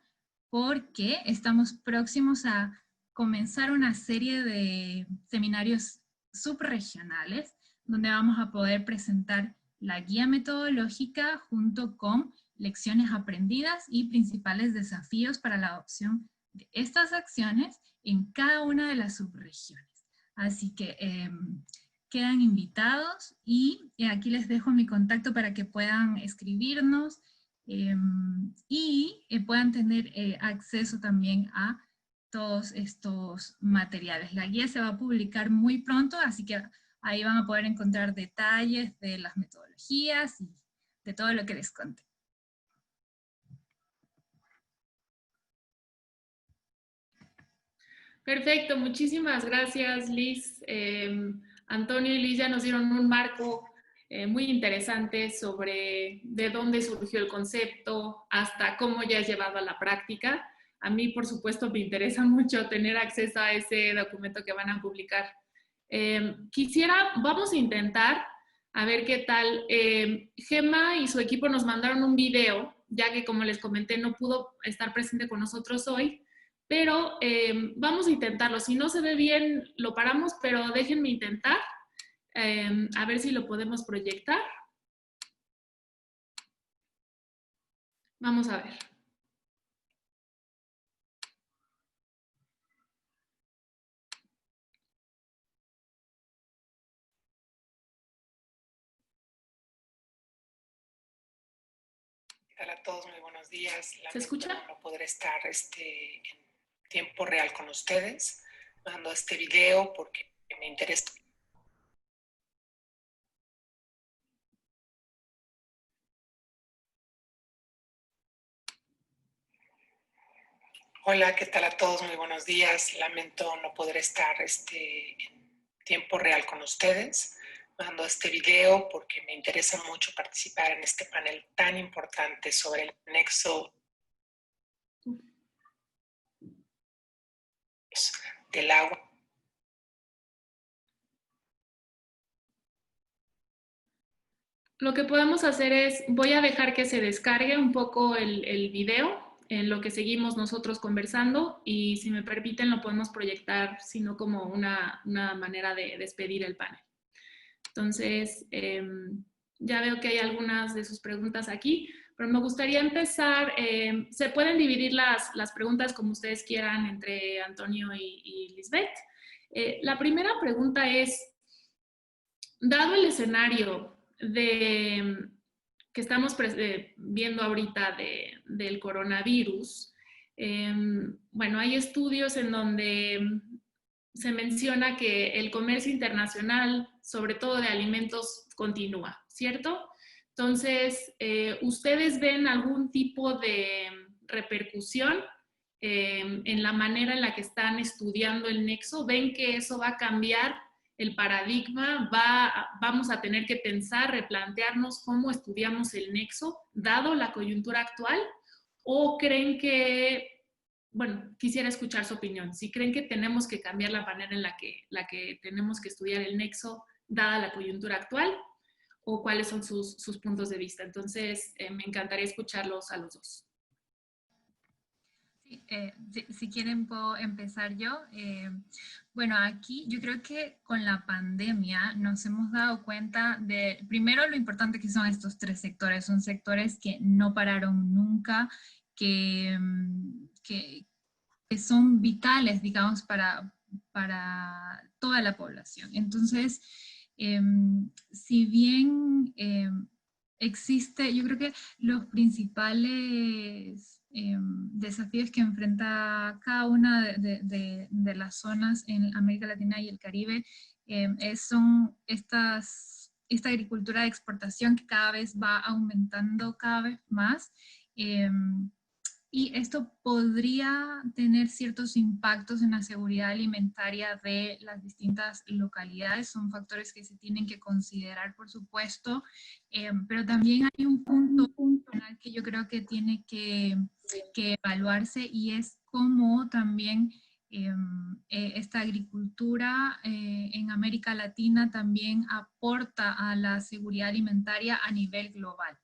porque estamos próximos a comenzar una serie de seminarios subregionales donde vamos a poder presentar la guía metodológica junto con lecciones aprendidas y principales desafíos para la adopción de estas acciones en cada una de las subregiones. Así que quedan invitados y aquí les dejo mi contacto para que puedan escribirnos y puedan tener acceso también a todos estos materiales. La guía se va a publicar muy pronto, así que ahí van a poder encontrar detalles de las metodologías y de todo lo que les conté. Perfecto, muchísimas gracias, Liz. Antonio y Liz ya nos dieron un marco muy interesante sobre de dónde surgió el concepto hasta cómo ya es llevado a la práctica. A mí, por supuesto, me interesa mucho tener acceso a ese documento que van a publicar. Vamos a intentar, a ver qué tal. Gemma y su equipo nos mandaron un video, ya que como les comenté no pudo estar presente con nosotros hoy, pero vamos a intentarlo. Si no se ve bien, lo paramos, pero déjenme intentar, a ver si lo podemos proyectar. Vamos a ver. Hola a todos, muy buenos días. ¿Se escucha? No podré estar en tiempo real con ustedes. Mando este video porque me interesa. Hola, ¿qué tal a todos? Muy buenos días. Lamento no poder estar en tiempo real con ustedes. Mando este video porque me interesa mucho participar en este panel tan importante sobre el nexo del agua. Lo que podemos hacer es, voy a dejar que se descargue un poco el video en lo que seguimos nosotros conversando, y si me permiten lo podemos proyectar, sino como una manera de despedir el panel. Entonces, ya veo que hay algunas de sus preguntas aquí, pero me gustaría empezar. Se pueden dividir las preguntas como ustedes quieran entre Antonio y Lisbeth. La primera pregunta es, dado el escenario que estamos viendo ahorita del coronavirus, bueno, hay estudios en donde se menciona que el comercio internacional, sobre todo de alimentos, continúa, ¿cierto? Entonces, ¿ustedes ven algún tipo de repercusión en la manera en la que están estudiando el nexo? ¿Ven que eso va a cambiar el paradigma? ¿Vamos a tener que pensar, replantearnos cómo estudiamos el nexo, dado la coyuntura actual? ¿O creen que, bueno, quisiera escuchar su opinión, si creen que tenemos que cambiar la manera en la que tenemos que estudiar el nexo, dada la coyuntura actual, o cuáles son sus puntos de vista? Entonces, me encantaría escucharlos a los dos. Sí, si quieren puedo empezar yo. Bueno, aquí yo creo que con la pandemia nos hemos dado cuenta de, primero, lo importante que son estos tres sectores. Son sectores que no pararon nunca, que son vitales, digamos, para toda la población. Entonces, si bien existe, yo creo que los principales desafíos que enfrenta cada una de las zonas en América Latina y el Caribe son esta agricultura de exportación que cada vez va aumentando cada vez más. Y esto podría tener ciertos impactos en la seguridad alimentaria de las distintas localidades. Son factores que se tienen que considerar, por supuesto, pero también hay un punto que yo creo que tiene que evaluarse, y es cómo también esta agricultura en América Latina también aporta a la seguridad alimentaria a nivel global.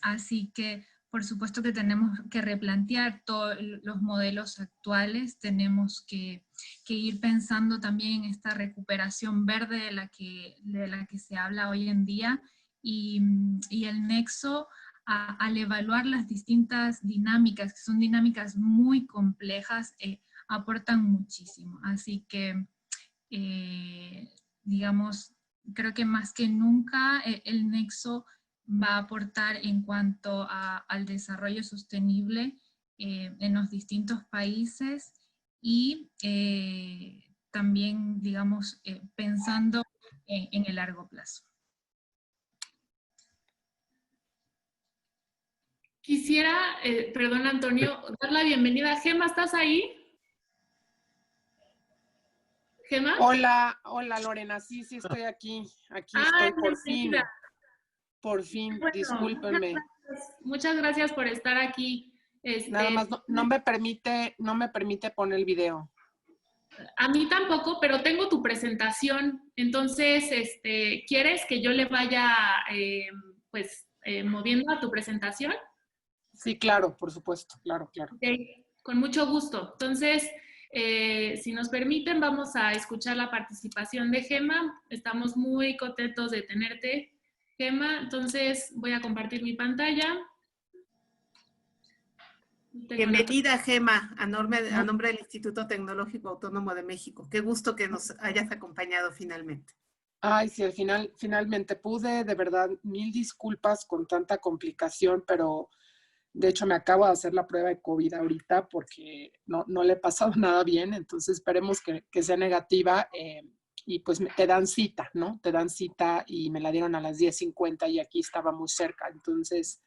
Así que por supuesto que tenemos que replantear todos los modelos actuales, tenemos que ir pensando también en esta recuperación verde de la que se habla hoy en día, y el nexo, al evaluar las distintas dinámicas, que son dinámicas muy complejas, aportan muchísimo. Así que, digamos, creo que más que nunca el nexo va a aportar en cuanto al desarrollo sostenible en los distintos países, y también, digamos, pensando en el largo plazo. Quisiera, perdón Antonio, dar la bienvenida. Gema, ¿estás ahí? ¿Gema? Hola, hola Lorena, sí estoy aquí estoy, por fin, Bueno, discúlpenme. Muchas gracias por estar aquí. Nada más, no me permite poner el video. A mí tampoco, pero tengo tu presentación, entonces, ¿quieres que yo le vaya, moviendo a tu presentación? Sí, claro, por supuesto, claro. Okay, con mucho gusto. Entonces, si nos permiten, vamos a escuchar la participación de Gema. Estamos muy contentos de tenerte, Gema. Entonces, voy a compartir mi pantalla. Bienvenida, Gema, a nombre del Instituto Tecnológico Autónomo de México. Qué gusto que nos hayas acompañado finalmente. Ay, sí, finalmente pude, de verdad, 1000 disculpas con tanta complicación, pero de hecho me acabo de hacer la prueba de COVID ahorita porque no le he pasado nada bien, entonces esperemos que sea negativa, y pues te dan cita, ¿no? Te dan cita y me la dieron a las 10:50 y aquí estaba muy cerca, entonces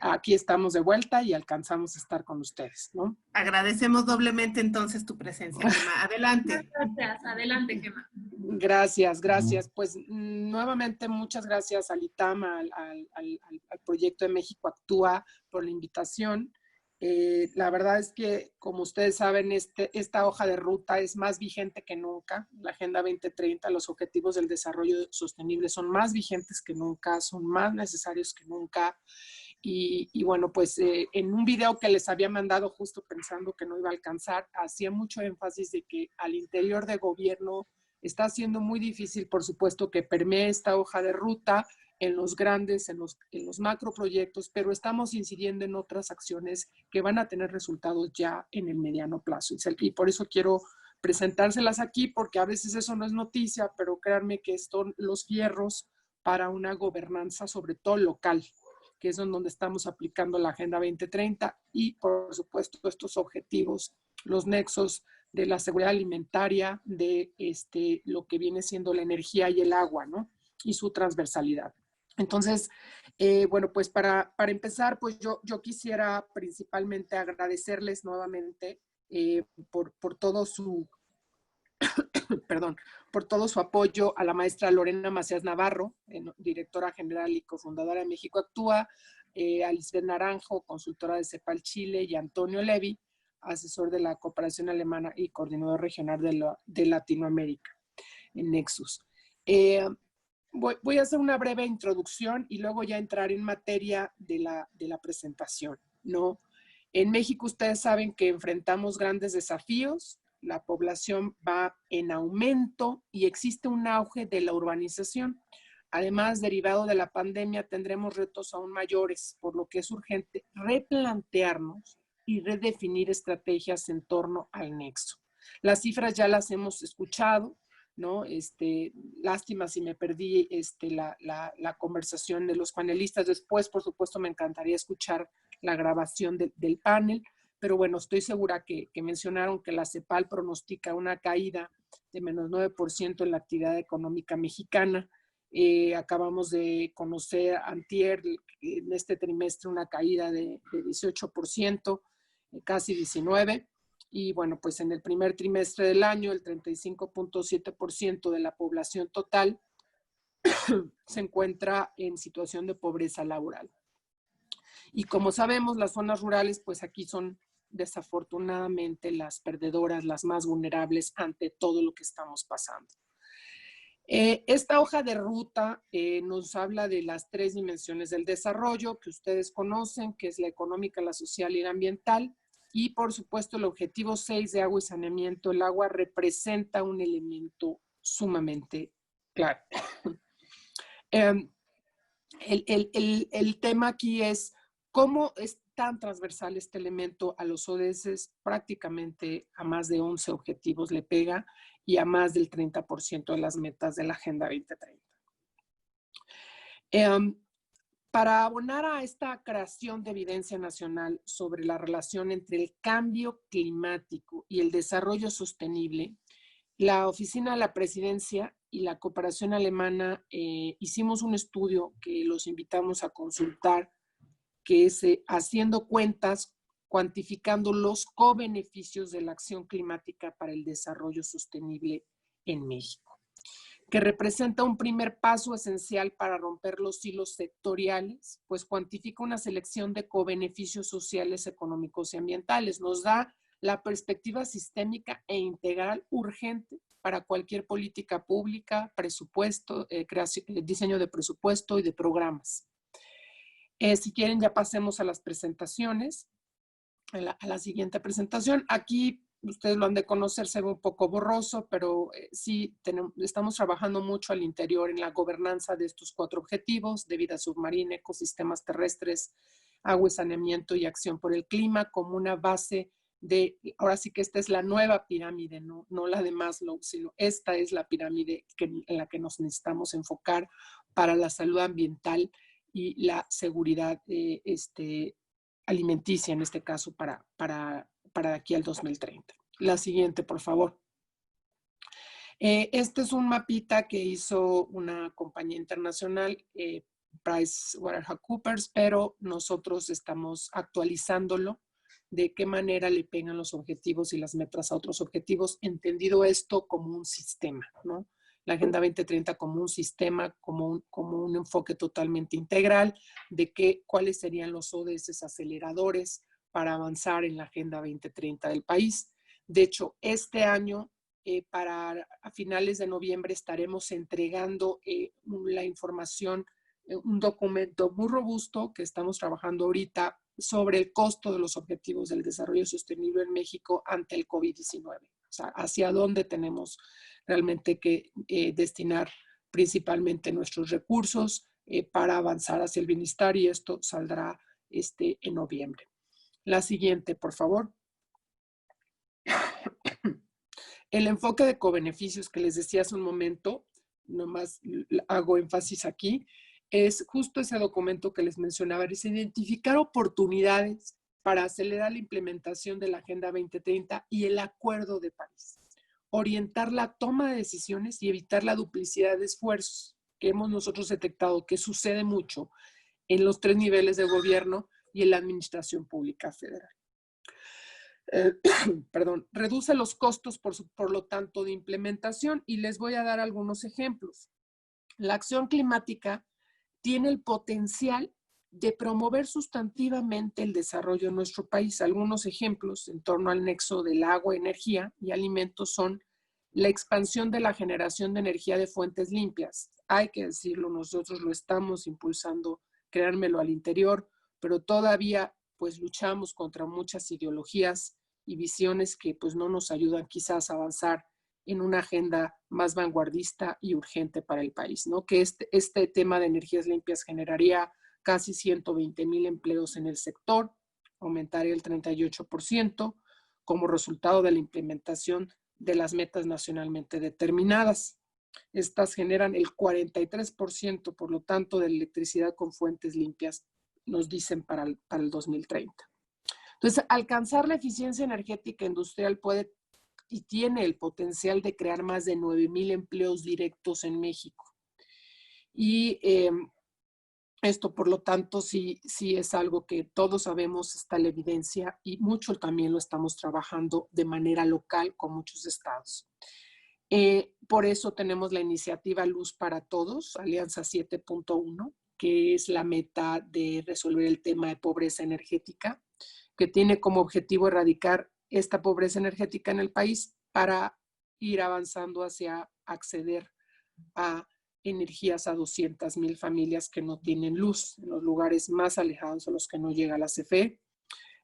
aquí estamos de vuelta y alcanzamos a estar con ustedes, ¿no? Agradecemos doblemente entonces tu presencia, Gema. Adelante. Gracias, adelante, Gema. Gracias. Pues nuevamente muchas gracias al ITAM, al proyecto de México Actúa, por la invitación. La verdad es que, como ustedes saben, esta hoja de ruta es más vigente que nunca. La Agenda 2030, los Objetivos del Desarrollo Sostenible son más vigentes que nunca, son más necesarios que nunca. Y bueno, pues en un video que les había mandado justo pensando que no iba a alcanzar, hacía mucho énfasis de que al interior de gobierno está siendo muy difícil, por supuesto, que permee esta hoja de ruta en los grandes, en los macroproyectos, pero estamos incidiendo en otras acciones que van a tener resultados ya en el mediano plazo. Y por eso quiero presentárselas aquí, porque a veces eso no es noticia, pero créanme que son los fierros para una gobernanza, sobre todo local, que es donde estamos aplicando la Agenda 2030 y, por supuesto, estos objetivos, los nexos de la seguridad alimentaria, de lo que viene siendo la energía y el agua, ¿no? Y su transversalidad. Entonces, bueno, pues para empezar, pues yo quisiera principalmente agradecerles nuevamente por todo su, perdón, por todo su apoyo a la maestra Lorena Macías Navarro, directora general y cofundadora de México Actúa, a Lisbeth Naranjo, consultora de CEPAL Chile, y Antonio Levi, asesor de la cooperación alemana y coordinador regional de Latinoamérica en Nexus. Voy a hacer una breve introducción y luego ya entrar en materia de la presentación, ¿no? En México ustedes saben que enfrentamos grandes desafíos, la población va en aumento y existe un auge de la urbanización. Además, derivado de la pandemia, tendremos retos aún mayores, por lo que es urgente replantearnos y redefinir estrategias en torno al nexo. Las cifras ya las hemos escuchado, ¿no? Lástima si me perdí la conversación de los panelistas. Después, por supuesto, me encantaría escuchar la grabación del panel, pero bueno, estoy segura que mencionaron que la CEPAL pronostica una caída de menos 9% en la actividad económica mexicana. Acabamos de conocer antier en este trimestre una caída de 18%, casi 19%. Y bueno, pues en el primer trimestre del año, el 35.7% de la población total se encuentra en situación de pobreza laboral. Y como sabemos, las zonas rurales, pues aquí son desafortunadamente las perdedoras, las más vulnerables ante todo lo que estamos pasando. Esta hoja de ruta nos habla de las 3 dimensiones del desarrollo que ustedes conocen, que es la económica, la social y la ambiental. Y por supuesto el objetivo 6 de agua y saneamiento. El agua representa un elemento sumamente claro. El tema aquí es cómo es tan transversal este elemento a los ODS, prácticamente a más de 11 objetivos le pega y a más del 30% de las metas de la Agenda 2030. Para abonar a esta creación de evidencia nacional sobre la relación entre el cambio climático y el desarrollo sostenible, la Oficina de la Presidencia y la Cooperación Alemana hicimos un estudio que los invitamos a consultar, que es Haciendo Cuentas, cuantificando los co-beneficios de la acción climática para el desarrollo sostenible en México, que representa un primer paso esencial para romper los hilos sectoriales, pues cuantifica una selección de co-beneficios sociales, económicos y ambientales. Nos da la perspectiva sistémica e integral urgente para cualquier política pública, presupuesto, diseño de presupuesto y de programas. Si quieren, ya pasemos a las presentaciones, a la siguiente presentación. Aquí ustedes lo han de conocer, se ve un poco borroso, pero sí estamos trabajando mucho al interior en la gobernanza de estos 4 objetivos: de vida submarina, ecosistemas terrestres, agua y saneamiento y acción por el clima, como una base de, ahora sí que esta es la nueva pirámide, no la de Maslow, sino esta es la pirámide en la que nos necesitamos enfocar para la salud ambiental y la seguridad alimenticia, en este caso, para aquí al 2030. La siguiente, por favor. Este es un mapita que hizo una compañía internacional, PricewaterhouseCoopers, pero nosotros estamos actualizándolo, de qué manera le pegan los objetivos y las metas a otros objetivos, entendido esto como un sistema, ¿no? La Agenda 2030 como un sistema, como un enfoque totalmente integral de cuáles serían los ODS aceleradores para avanzar en la Agenda 2030 del país. De hecho, este año, a finales de noviembre, estaremos entregando la información, un documento muy robusto que estamos trabajando ahorita sobre el costo de los objetivos del desarrollo sostenible en México ante el COVID-19. O sea, hacia dónde tenemos realmente que destinar principalmente nuestros recursos para avanzar hacia el bienestar, y esto saldrá en noviembre. La siguiente, por favor. El enfoque de cobeneficios que les decía hace un momento, nomás hago énfasis aquí, es justo ese documento que les mencionaba, es identificar oportunidades para acelerar la implementación de la Agenda 2030 y el Acuerdo de París, orientar la toma de decisiones y evitar la duplicidad de esfuerzos, que hemos nosotros detectado que sucede mucho en los 3 niveles de gobierno y en la administración pública federal. Perdón, reduce los costos, por lo tanto, de implementación, y les voy a dar algunos ejemplos. La acción climática tiene el potencial de promover sustantivamente el desarrollo en nuestro país. Algunos ejemplos en torno al nexo del agua, energía y alimentos son la expansión de la generación de energía de fuentes limpias. Hay que decirlo, nosotros lo estamos impulsando, créanmelo, al interior, pero todavía pues luchamos contra muchas ideologías y visiones que pues no nos ayudan quizás a avanzar en una agenda más vanguardista y urgente para el país, ¿no? Que este tema de energías limpias generaría casi 120,000 empleos en el sector, aumentaría el 38% como resultado de la implementación de las metas nacionalmente determinadas. Estas generan el 43%, por lo tanto, de electricidad con fuentes limpias, nos dicen para el 2030. Entonces, alcanzar la eficiencia energética industrial puede y tiene el potencial de crear más de 9,000 empleos directos en México. Y esto, por lo tanto, sí es algo que todos sabemos, está la evidencia, y mucho también lo estamos trabajando de manera local con muchos estados. Por eso tenemos la iniciativa Luz para Todos, Alianza 7.1, que es la meta de resolver el tema de pobreza energética, que tiene como objetivo erradicar esta pobreza energética en el país para ir avanzando hacia acceder a energías a 200,000 familias que no tienen luz en los lugares más alejados a los que no llega la CFE.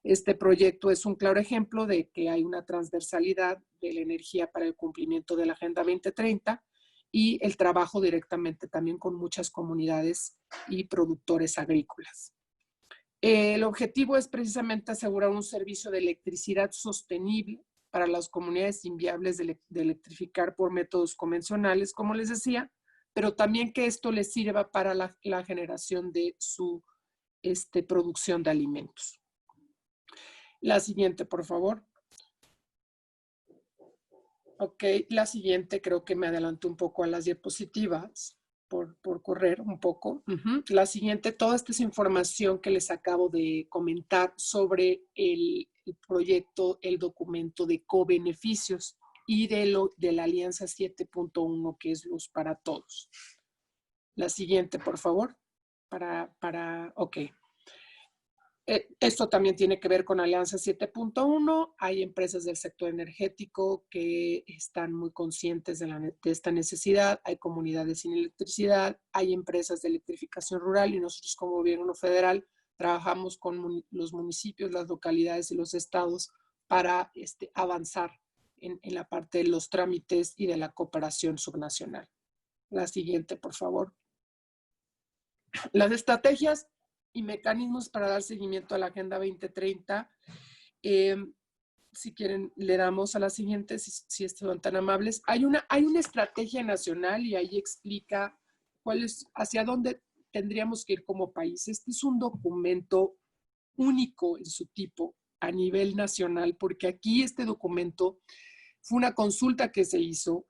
Este proyecto es un claro ejemplo de que hay una transversalidad de la energía para el cumplimiento de la Agenda 2030 y el trabajo directamente también con muchas comunidades y productores agrícolas. El objetivo es precisamente asegurar un servicio de electricidad sostenible para las comunidades inviables de electrificar por métodos convencionales, como les decía, pero también que esto les sirva para la generación de su producción de alimentos. La siguiente, por favor. Ok, la siguiente, creo que me adelanto un poco a las diapositivas por correr un poco. La siguiente, toda esta es información que les acabo de comentar sobre el proyecto, el documento de cobeneficios y de la Alianza 7.1, que es Luz para Todos. La siguiente, por favor. Ok. Esto también tiene que ver con Alianza 7.1. Hay empresas del sector energético que están muy conscientes de esta necesidad. Hay comunidades sin electricidad. Hay empresas de electrificación rural y nosotros como gobierno federal trabajamos con los municipios, las localidades y los estados para avanzar en la parte de los trámites y de la cooperación subnacional. La siguiente, por favor. Las estrategias y mecanismos para dar seguimiento a la Agenda 2030. Si quieren, le damos a la siguiente, si están tan amables. Hay una estrategia nacional y ahí explica hacia dónde tendríamos que ir como país. Este es un documento único en su tipo a nivel nacional, porque aquí este documento fue una consulta que se hizo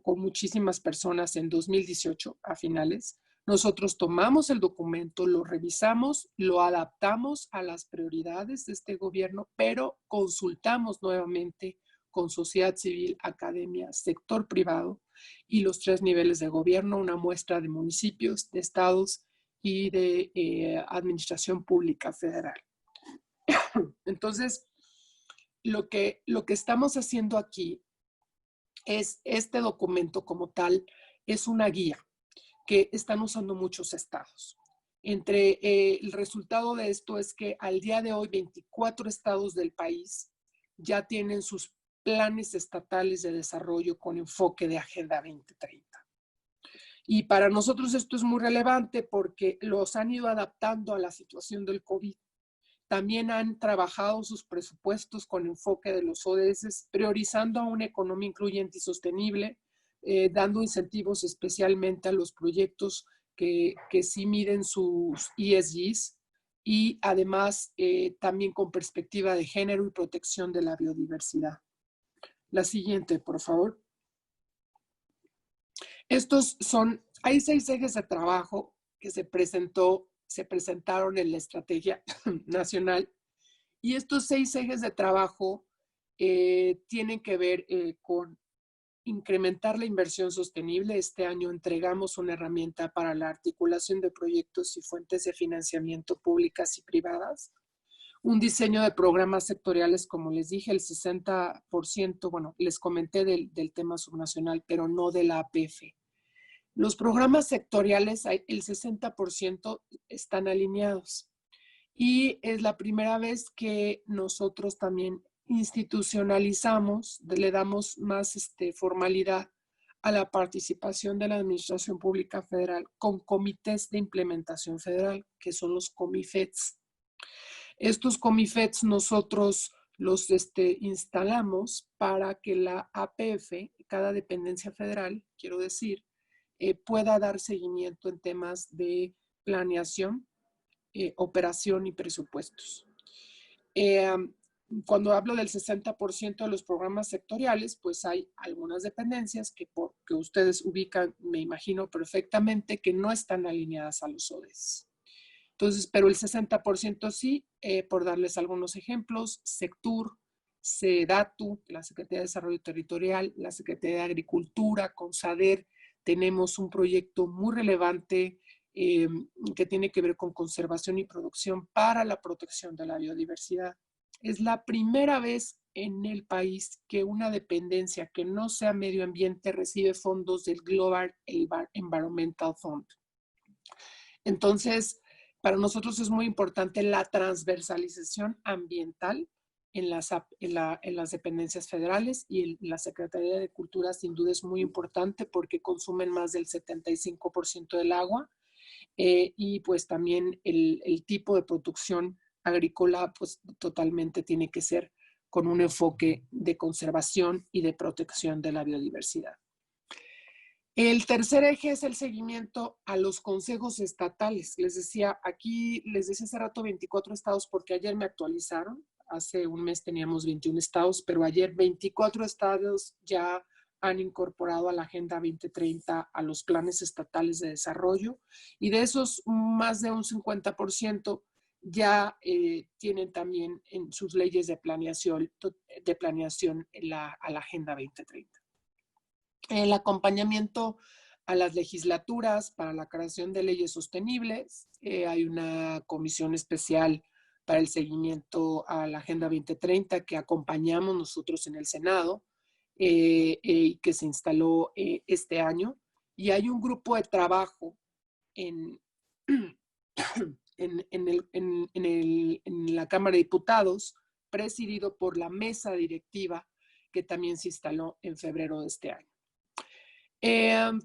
con muchísimas personas en 2018 a finales. Nosotros tomamos el documento, lo revisamos, lo adaptamos a las prioridades de este gobierno, pero consultamos nuevamente con sociedad civil, academia, sector privado y los 3 niveles de gobierno, una muestra de municipios, de estados y de administración pública federal. Entonces, lo que estamos haciendo aquí es este documento como tal, es una guía que están usando muchos estados. El resultado de esto es que al día de hoy 24 estados del país ya tienen sus planes estatales de desarrollo con enfoque de Agenda 2030. Y para nosotros esto es muy relevante porque los han ido adaptando a la situación del COVID. También han trabajado sus presupuestos con enfoque de los ODS, priorizando a una economía incluyente y sostenible, dando incentivos especialmente a los proyectos que sí miden sus ESGs y además también con perspectiva de género y protección de la biodiversidad. La siguiente, por favor. Estos son Hay 6 ejes de trabajo que se presentaron en la Estrategia Nacional, y estos 6 ejes de trabajo tienen que ver con incrementar la inversión sostenible. Este año entregamos una herramienta para la articulación de proyectos y fuentes de financiamiento públicas y privadas. Un diseño de programas sectoriales, como les dije, el 60%, bueno, les comenté del tema subnacional, pero no de la APF. Los programas sectoriales, el 60% están alineados. Y es la primera vez que nosotros también institucionalizamos, le damos más formalidad a la participación de la Administración Pública Federal con comités de implementación federal, que son los COMIFETs. Estos COMIFETs nosotros los instalamos para que la APF, cada dependencia federal, quiero decir, pueda dar seguimiento en temas de planeación, operación y presupuestos. Cuando hablo del 60% de los programas sectoriales, pues hay algunas dependencias que ustedes ubican, me imagino perfectamente, que no están alineadas a los ODS. Entonces, pero el 60% sí, por darles algunos ejemplos: Sectur, SEDATU, la Secretaría de Desarrollo Territorial, la Secretaría de Agricultura, CONSADER. Tenemos un proyecto muy relevante que tiene que ver con conservación y producción para la protección de la biodiversidad. Es la primera vez en el país que una dependencia que no sea medio ambiente recibe fondos del Global Environmental Fund. Entonces, para nosotros es muy importante la transversalización ambiental en las dependencias federales, y en la Secretaría de Cultura sin duda es muy importante porque consumen más del 75% del agua, y pues también el tipo de producción agrícola pues totalmente tiene que ser con un enfoque de conservación y de protección de la biodiversidad. El tercer eje es el seguimiento a los consejos estatales. Les decía hace rato 24 estados porque ayer me actualizaron. Hace un mes teníamos 21 estados, pero ayer 24 estados ya han incorporado a la Agenda 2030 a los planes estatales de desarrollo, y de esos más de un 50% ya tienen también en sus leyes de planeación a la Agenda 2030. El acompañamiento a las legislaturas para la creación de leyes sostenibles. Hay una comisión especial para el seguimiento a la Agenda 2030 que acompañamos nosotros en el Senado, que se instaló este año. Y hay un grupo de trabajo en la Cámara de Diputados, presidido por la mesa directiva, que también se instaló en febrero de este año.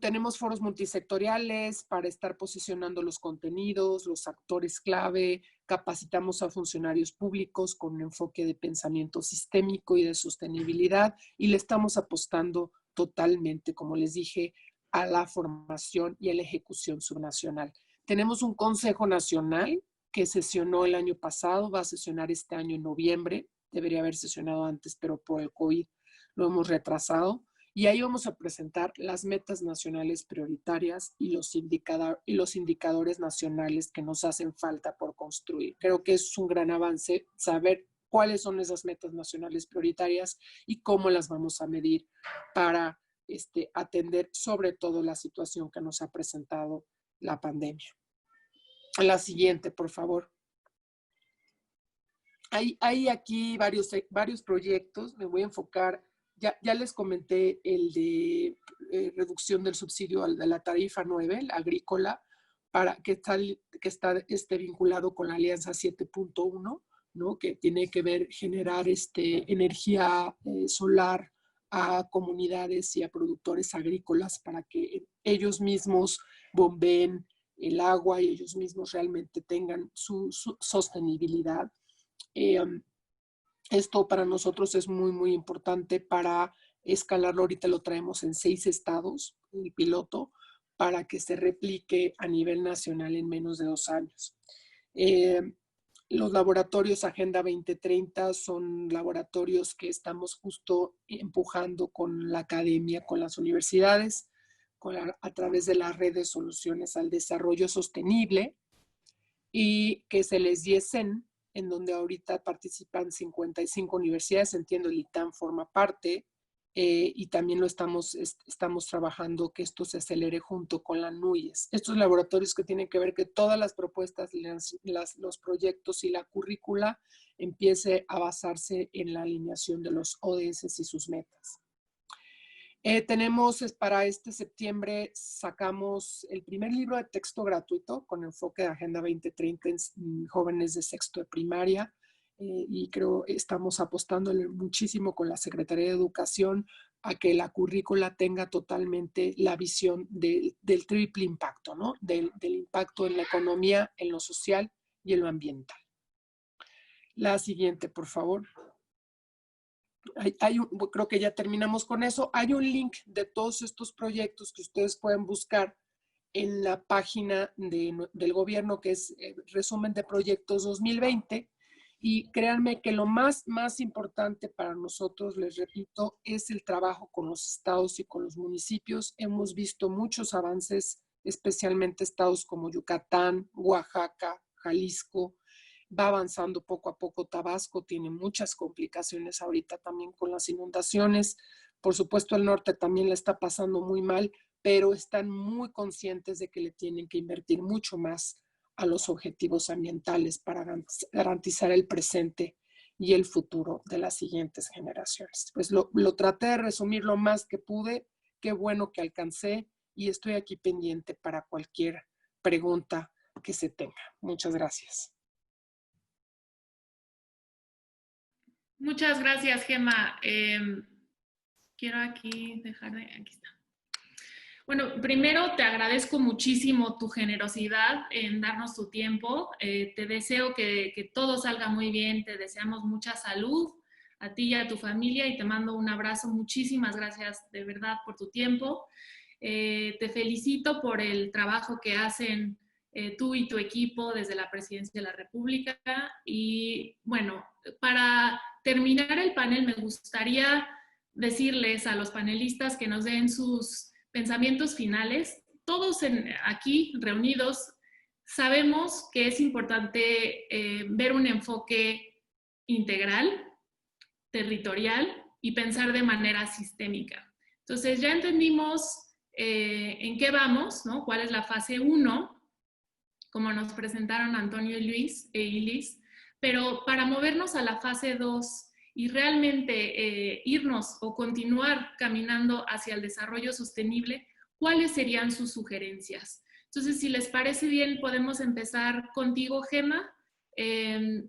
Tenemos foros multisectoriales para estar posicionando los contenidos, los actores clave. Capacitamos a funcionarios públicos con un enfoque de pensamiento sistémico y de sostenibilidad, y le estamos apostando totalmente, como les dije, a la formación y a la ejecución subnacional. Tenemos un Consejo Nacional que sesionó el año pasado, va a sesionar este año en noviembre. Debería haber sesionado antes, pero por el COVID lo hemos retrasado. Y ahí vamos a presentar las metas nacionales prioritarias y los indicadores nacionales que nos hacen falta por construir. Creo que es un gran avance saber cuáles son esas metas nacionales prioritarias y cómo las vamos a medir para atender sobre todo la situación que nos ha presentado la pandemia. La siguiente, por favor. Hay aquí varios proyectos. Me voy a enfocar. Ya les comenté el de reducción del subsidio de la tarifa 9, la agrícola, que está vinculado con la Alianza 7.1, ¿no? Que tiene que ver generar energía solar a comunidades y a productores agrícolas para que ellos mismos bombeen el agua y ellos mismos realmente tengan su sostenibilidad. Esto para nosotros es muy, muy importante para escalarlo. Ahorita lo traemos en 6 estados, el piloto, para que se replique a nivel nacional en menos de 2 años. Los laboratorios Agenda 2030 son laboratorios que estamos justo empujando con la academia, con las universidades, a través de la red de soluciones al desarrollo sostenible, y que se les diesen, en donde ahorita participan 55 universidades, entiendo el ITAM forma parte, y también estamos trabajando que esto se acelere junto con la NUYES. Estos laboratorios que tienen que ver que todas las propuestas, los proyectos y la currícula empiece a basarse en la alineación de los ODS y sus metas. Tenemos para este septiembre, sacamos el primer libro de texto gratuito con enfoque de Agenda 2030 en jóvenes de sexto de primaria, y creo estamos apostando muchísimo con la Secretaría de Educación a que la currícula tenga totalmente la visión del triple impacto, ¿no? Del impacto en la economía, en lo social y en lo ambiental. La siguiente, por favor. Creo que ya terminamos con eso. Hay un link de todos estos proyectos que ustedes pueden buscar en la página del gobierno, que es Resumen de Proyectos 2020. Y créanme que lo más importante para nosotros, les repito, es el trabajo con los estados y con los municipios. Hemos visto muchos avances, especialmente estados como Yucatán, Oaxaca, Jalisco. Va avanzando poco a poco. Tabasco tiene muchas complicaciones ahorita también con las inundaciones. Por supuesto, el norte también le está pasando muy mal, pero están muy conscientes de que le tienen que invertir mucho más a los objetivos ambientales para garantizar el presente y el futuro de las siguientes generaciones. Pues lo traté de resumir lo más que pude. Qué bueno que alcancé y estoy aquí pendiente para cualquier pregunta que se tenga. Muchas gracias. Muchas gracias, Gemma. Quiero aquí aquí está. Bueno, primero te agradezco muchísimo tu generosidad en darnos tu tiempo. Te deseo que todo salga muy bien, te deseamos mucha salud a ti y a tu familia y te mando un abrazo. Muchísimas gracias de verdad por tu tiempo. Te felicito por el trabajo que hacen tú y tu equipo desde la Presidencia de la República. Y bueno, para terminar el panel me gustaría decirles a los panelistas que nos den sus pensamientos finales. Todos aquí reunidos sabemos que es importante ver un enfoque integral, territorial y pensar de manera sistémica. Entonces ya entendimos en qué vamos, ¿no? ¿Cuál es la fase 1? Como nos presentaron Antonio y Liz, pero para movernos a la fase 2 y realmente irnos o continuar caminando hacia el desarrollo sostenible, ¿cuáles serían sus sugerencias? Entonces, si les parece bien, podemos empezar contigo, Gemma.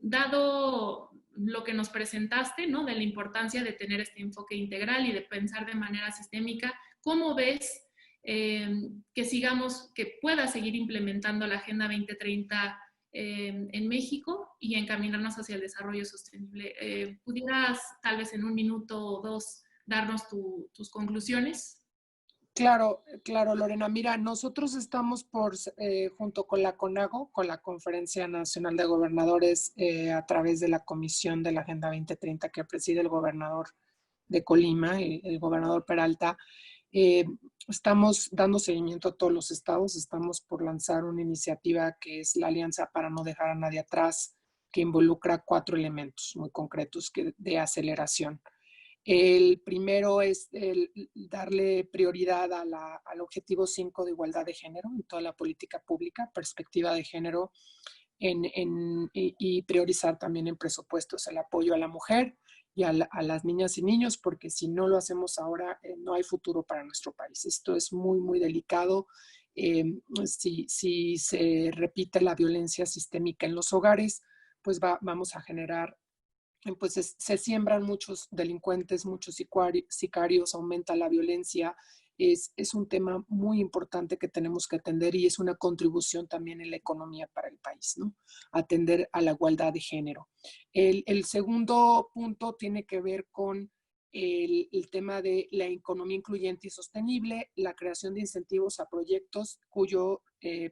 Dado lo que nos presentaste, ¿no? De la importancia de tener este enfoque integral y de pensar de manera sistémica, ¿cómo ves que pueda seguir implementando la Agenda 2030 en México y encaminarnos hacia el desarrollo sostenible? ¿Pudieras tal vez en 1 minuto o 2 darnos tus conclusiones? Claro, Lorena. Mira, nosotros estamos junto con la CONAGO, con la Conferencia Nacional de Gobernadores, a través de la Comisión de la Agenda 2030 que preside el gobernador de Colima, el gobernador Peralta. Estamos dando seguimiento a todos los estados. Estamos por lanzar una iniciativa que es la Alianza para no dejar a nadie atrás, que involucra 4 elementos muy concretos de aceleración. El primero es darle prioridad al objetivo 5 de igualdad de género en toda la política pública, perspectiva de género, y priorizar también en presupuestos el apoyo a la mujer y a las niñas y niños, porque si no lo hacemos ahora, no hay futuro para nuestro país. Esto es muy, muy delicado. Si se repite la violencia sistémica en los hogares, pues vamos a generar, pues se siembran muchos delincuentes, muchos sicarios, aumenta la violencia. Es un tema muy importante que tenemos que atender y es una contribución también en la economía para el país, ¿no? Atender a la igualdad de género. El segundo punto tiene que ver con el tema de la economía incluyente y sostenible, la creación de incentivos a proyectos cuyo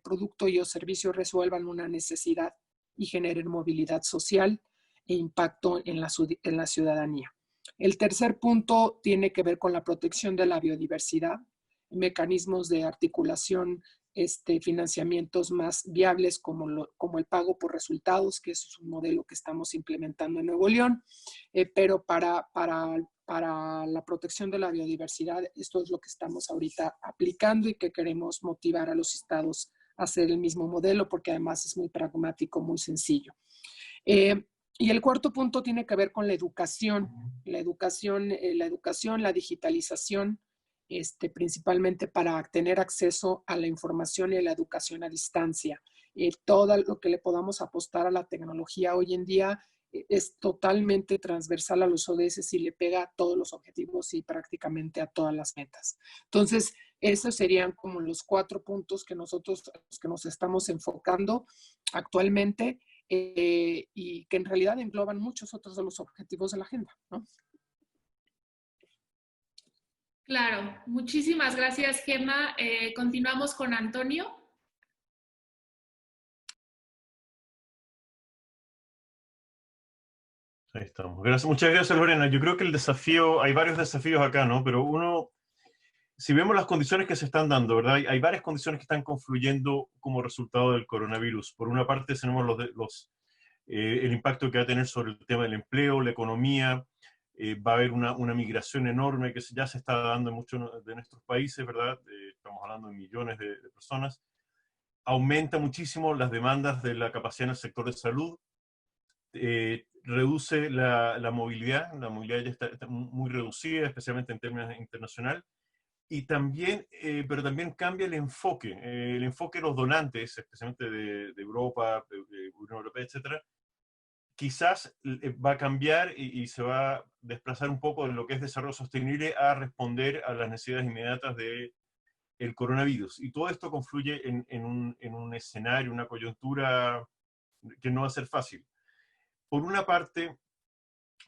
producto y o servicio resuelvan una necesidad y generen movilidad social e impacto en la ciudadanía. El tercer punto tiene que ver con la protección de la biodiversidad. mecanismos de articulación, financiamientos más viables como el pago por resultados, que es un modelo que estamos implementando en Nuevo León, pero para la protección de la biodiversidad, esto es lo que estamos ahorita aplicando y que queremos motivar a los estados a hacer el mismo modelo, porque además es muy pragmático, muy sencillo. Y el cuarto punto tiene que ver con la educación, la digitalización, principalmente para tener acceso a la información y a la educación a distancia. Todo lo que le podamos apostar a la tecnología hoy en día es totalmente transversal a los ODS y le pega a todos los objetivos y prácticamente a todas las metas. Entonces, esos serían como los 4 puntos que nosotros que nos estamos enfocando actualmente y que en realidad engloban muchos otros de los objetivos de la agenda, ¿no? Claro, muchísimas gracias, Gemma. Continuamos con Antonio. Ahí estamos. Muchas gracias, Lorena. Yo creo que el desafío, hay varios desafíos acá, ¿no? Pero uno, si vemos las condiciones que se están dando, ¿verdad? Hay varias condiciones que están confluyendo como resultado del coronavirus. Por una parte tenemos el impacto que va a tener sobre el tema del empleo, la economía. Va a haber una migración enorme que ya se está dando en muchos de nuestros países, ¿verdad? Estamos hablando de millones de personas. Aumenta muchísimo las demandas de la capacidad en el sector de salud. Reduce la movilidad ya está muy reducida, especialmente en términos internacionales. Y también, pero también cambia el enfoque de los donantes, especialmente de Europa, de Unión Europea, etcétera. Quizás va a cambiar y se va a desplazar un poco de lo que es desarrollo sostenible a responder a las necesidades inmediatas del coronavirus. Y todo esto confluye en un escenario, una coyuntura que no va a ser fácil. Por una parte,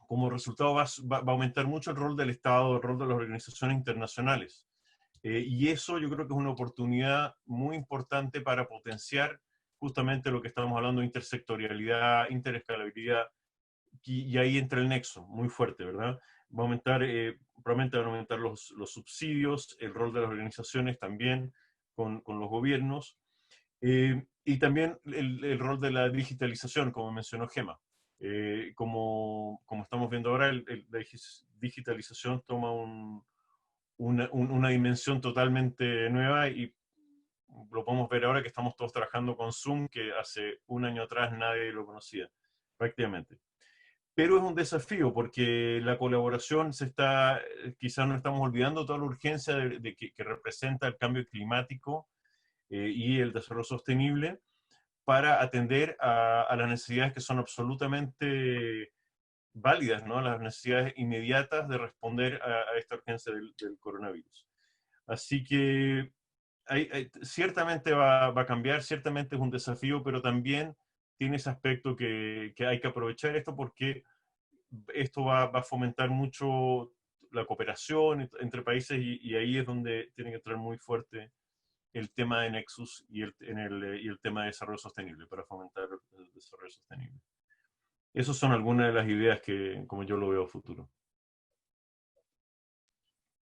como resultado va a aumentar mucho el rol del Estado, el rol de las organizaciones internacionales. Y eso yo creo que es una oportunidad muy importante para potenciar justamente lo que estamos hablando de intersectorialidad, interescalabilidad, y ahí entra el nexo muy fuerte, ¿verdad? Va a aumentar, probablemente van a aumentar los subsidios, el rol de las organizaciones también con los gobiernos, y también el rol de la digitalización, como mencionó Gemma. Como estamos viendo ahora, la digitalización toma una dimensión totalmente nueva y lo podemos ver ahora que estamos todos trabajando con Zoom, que hace un año atrás nadie lo conocía, prácticamente. Pero es un desafío porque la colaboración quizás no estamos olvidando toda la urgencia que representa el cambio climático y el desarrollo sostenible para atender a las necesidades que son absolutamente válidas, ¿no? Las necesidades inmediatas de responder a esta urgencia del coronavirus. Así que ciertamente va a cambiar, ciertamente es un desafío, pero también tiene ese aspecto que hay que aprovechar esto porque esto va a fomentar mucho la cooperación entre países y ahí es donde tiene que entrar muy fuerte el tema de Nexus y el tema de desarrollo sostenible para fomentar el desarrollo sostenible. Esas son algunas de las ideas que, como yo lo veo a futuro.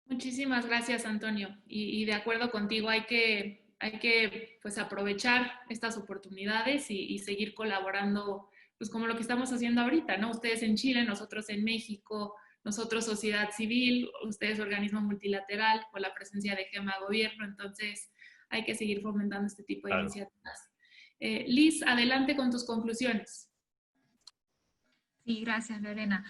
Muchísimas gracias, Antonio. Y de acuerdo contigo, hay que pues, aprovechar estas oportunidades y seguir colaborando, pues como lo que estamos haciendo ahorita, ¿no? Ustedes en Chile, nosotros en México, nosotros sociedad civil, ustedes organismo multilateral, con la presencia de Gemma Gobierno. Entonces, hay que seguir fomentando este tipo de iniciativas. Liz, adelante con tus conclusiones. Sí, gracias, Lorena.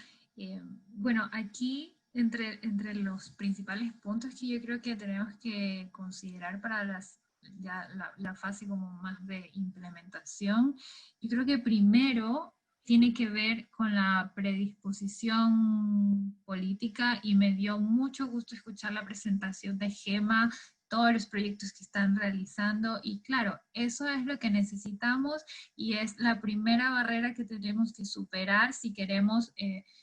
Bueno, aquí entre los principales puntos que yo creo que tenemos que considerar para la fase como más de implementación, yo creo que primero tiene que ver con la predisposición política y me dio mucho gusto escuchar la presentación de Gemma, todos los proyectos que están realizando y claro, eso es lo que necesitamos y es la primera barrera que tenemos que superar si queremos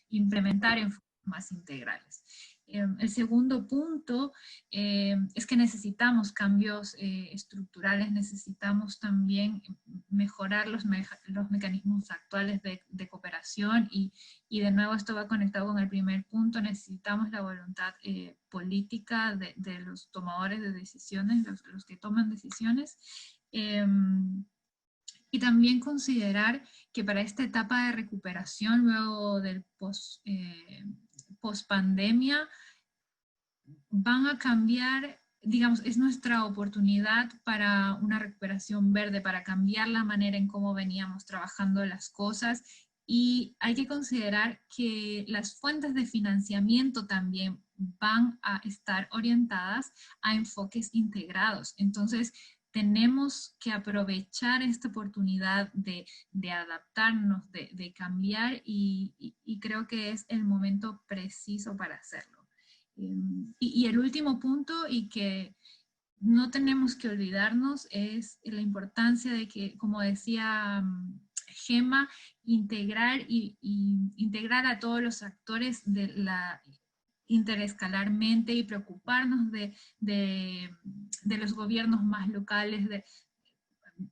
implementar enfoques más integrales. El segundo punto es que necesitamos cambios estructurales, necesitamos también mejorar los mecanismos actuales de cooperación y de nuevo esto va conectado con el primer punto, necesitamos la voluntad política de los tomadores de decisiones, los que toman decisiones. Y también considerar que para esta etapa de recuperación luego del post-pandemia, van a cambiar, digamos, es nuestra oportunidad para una recuperación verde, para cambiar la manera en cómo veníamos trabajando las cosas, y hay que considerar que las fuentes de financiamiento también van a estar orientadas a enfoques integrados. Entonces, tenemos que aprovechar esta oportunidad de adaptarnos, de cambiar, y creo que es el momento preciso para hacerlo. Y el último punto, y que no tenemos que olvidarnos, es la importancia de que, como decía Gema, integrar a todos los actores interescalarmente y preocuparnos de los gobiernos más locales,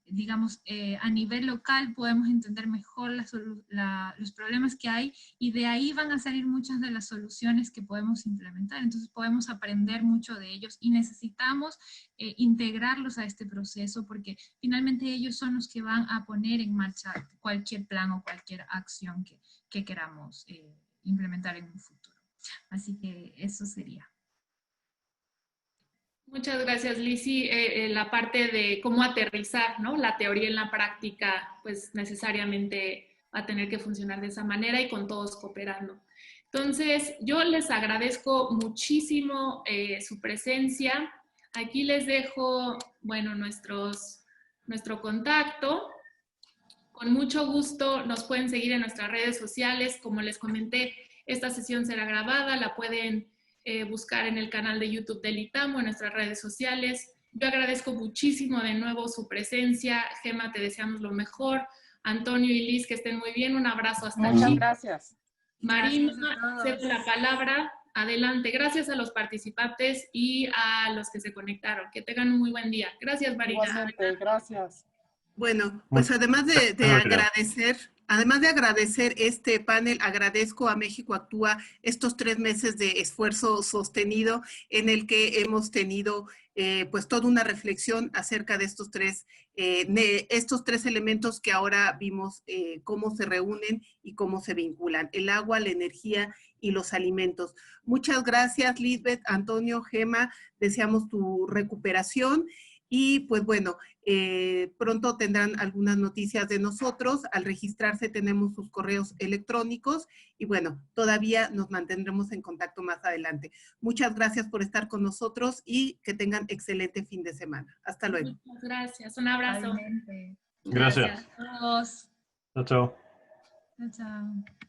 digamos, a nivel local podemos entender mejor los problemas que hay, y de ahí van a salir muchas de las soluciones que podemos implementar. Entonces podemos aprender mucho de ellos y necesitamos integrarlos a este proceso, porque finalmente ellos son los que van a poner en marcha cualquier plan o cualquier acción que queramos implementar en un futuro. Así que eso sería. Muchas gracias, Lizzy. La parte de cómo aterrizar, ¿no?, la teoría en la práctica, pues necesariamente va a tener que funcionar de esa manera y con todos cooperando. Entonces, yo les agradezco muchísimo su presencia. Aquí les dejo, bueno, nuestro contacto. Con mucho gusto nos pueden seguir en nuestras redes sociales. Como les comenté, esta sesión será grabada, la pueden buscar en el canal de YouTube del ITAM o en nuestras redes sociales. Yo agradezco muchísimo de nuevo su presencia. Gema, te deseamos lo mejor. Antonio y Liz, que estén muy bien. Un abrazo hasta allí. Muchas gracias. Marina, cedo la palabra. Adelante. Gracias a los participantes y a los que se conectaron. Que tengan un muy buen día. Gracias, Marina. Igualmente, gracias. Bueno, pues además de agradecer este panel, agradezco a México Actúa estos 3 meses de esfuerzo sostenido en el que hemos tenido pues toda una reflexión acerca de estos tres elementos que ahora vimos cómo se reúnen y cómo se vinculan: el agua, la energía y los alimentos. Muchas gracias, Lisbeth, Antonio, Gema, deseamos tu recuperación. Y pues bueno, pronto tendrán algunas noticias de nosotros. Al registrarse tenemos sus correos electrónicos y bueno, todavía nos mantendremos en contacto más adelante. Muchas gracias por estar con nosotros y que tengan excelente fin de semana. Hasta luego. Muchas gracias. Un abrazo. Gracias. A todos. Chao, chao. Chao, chao.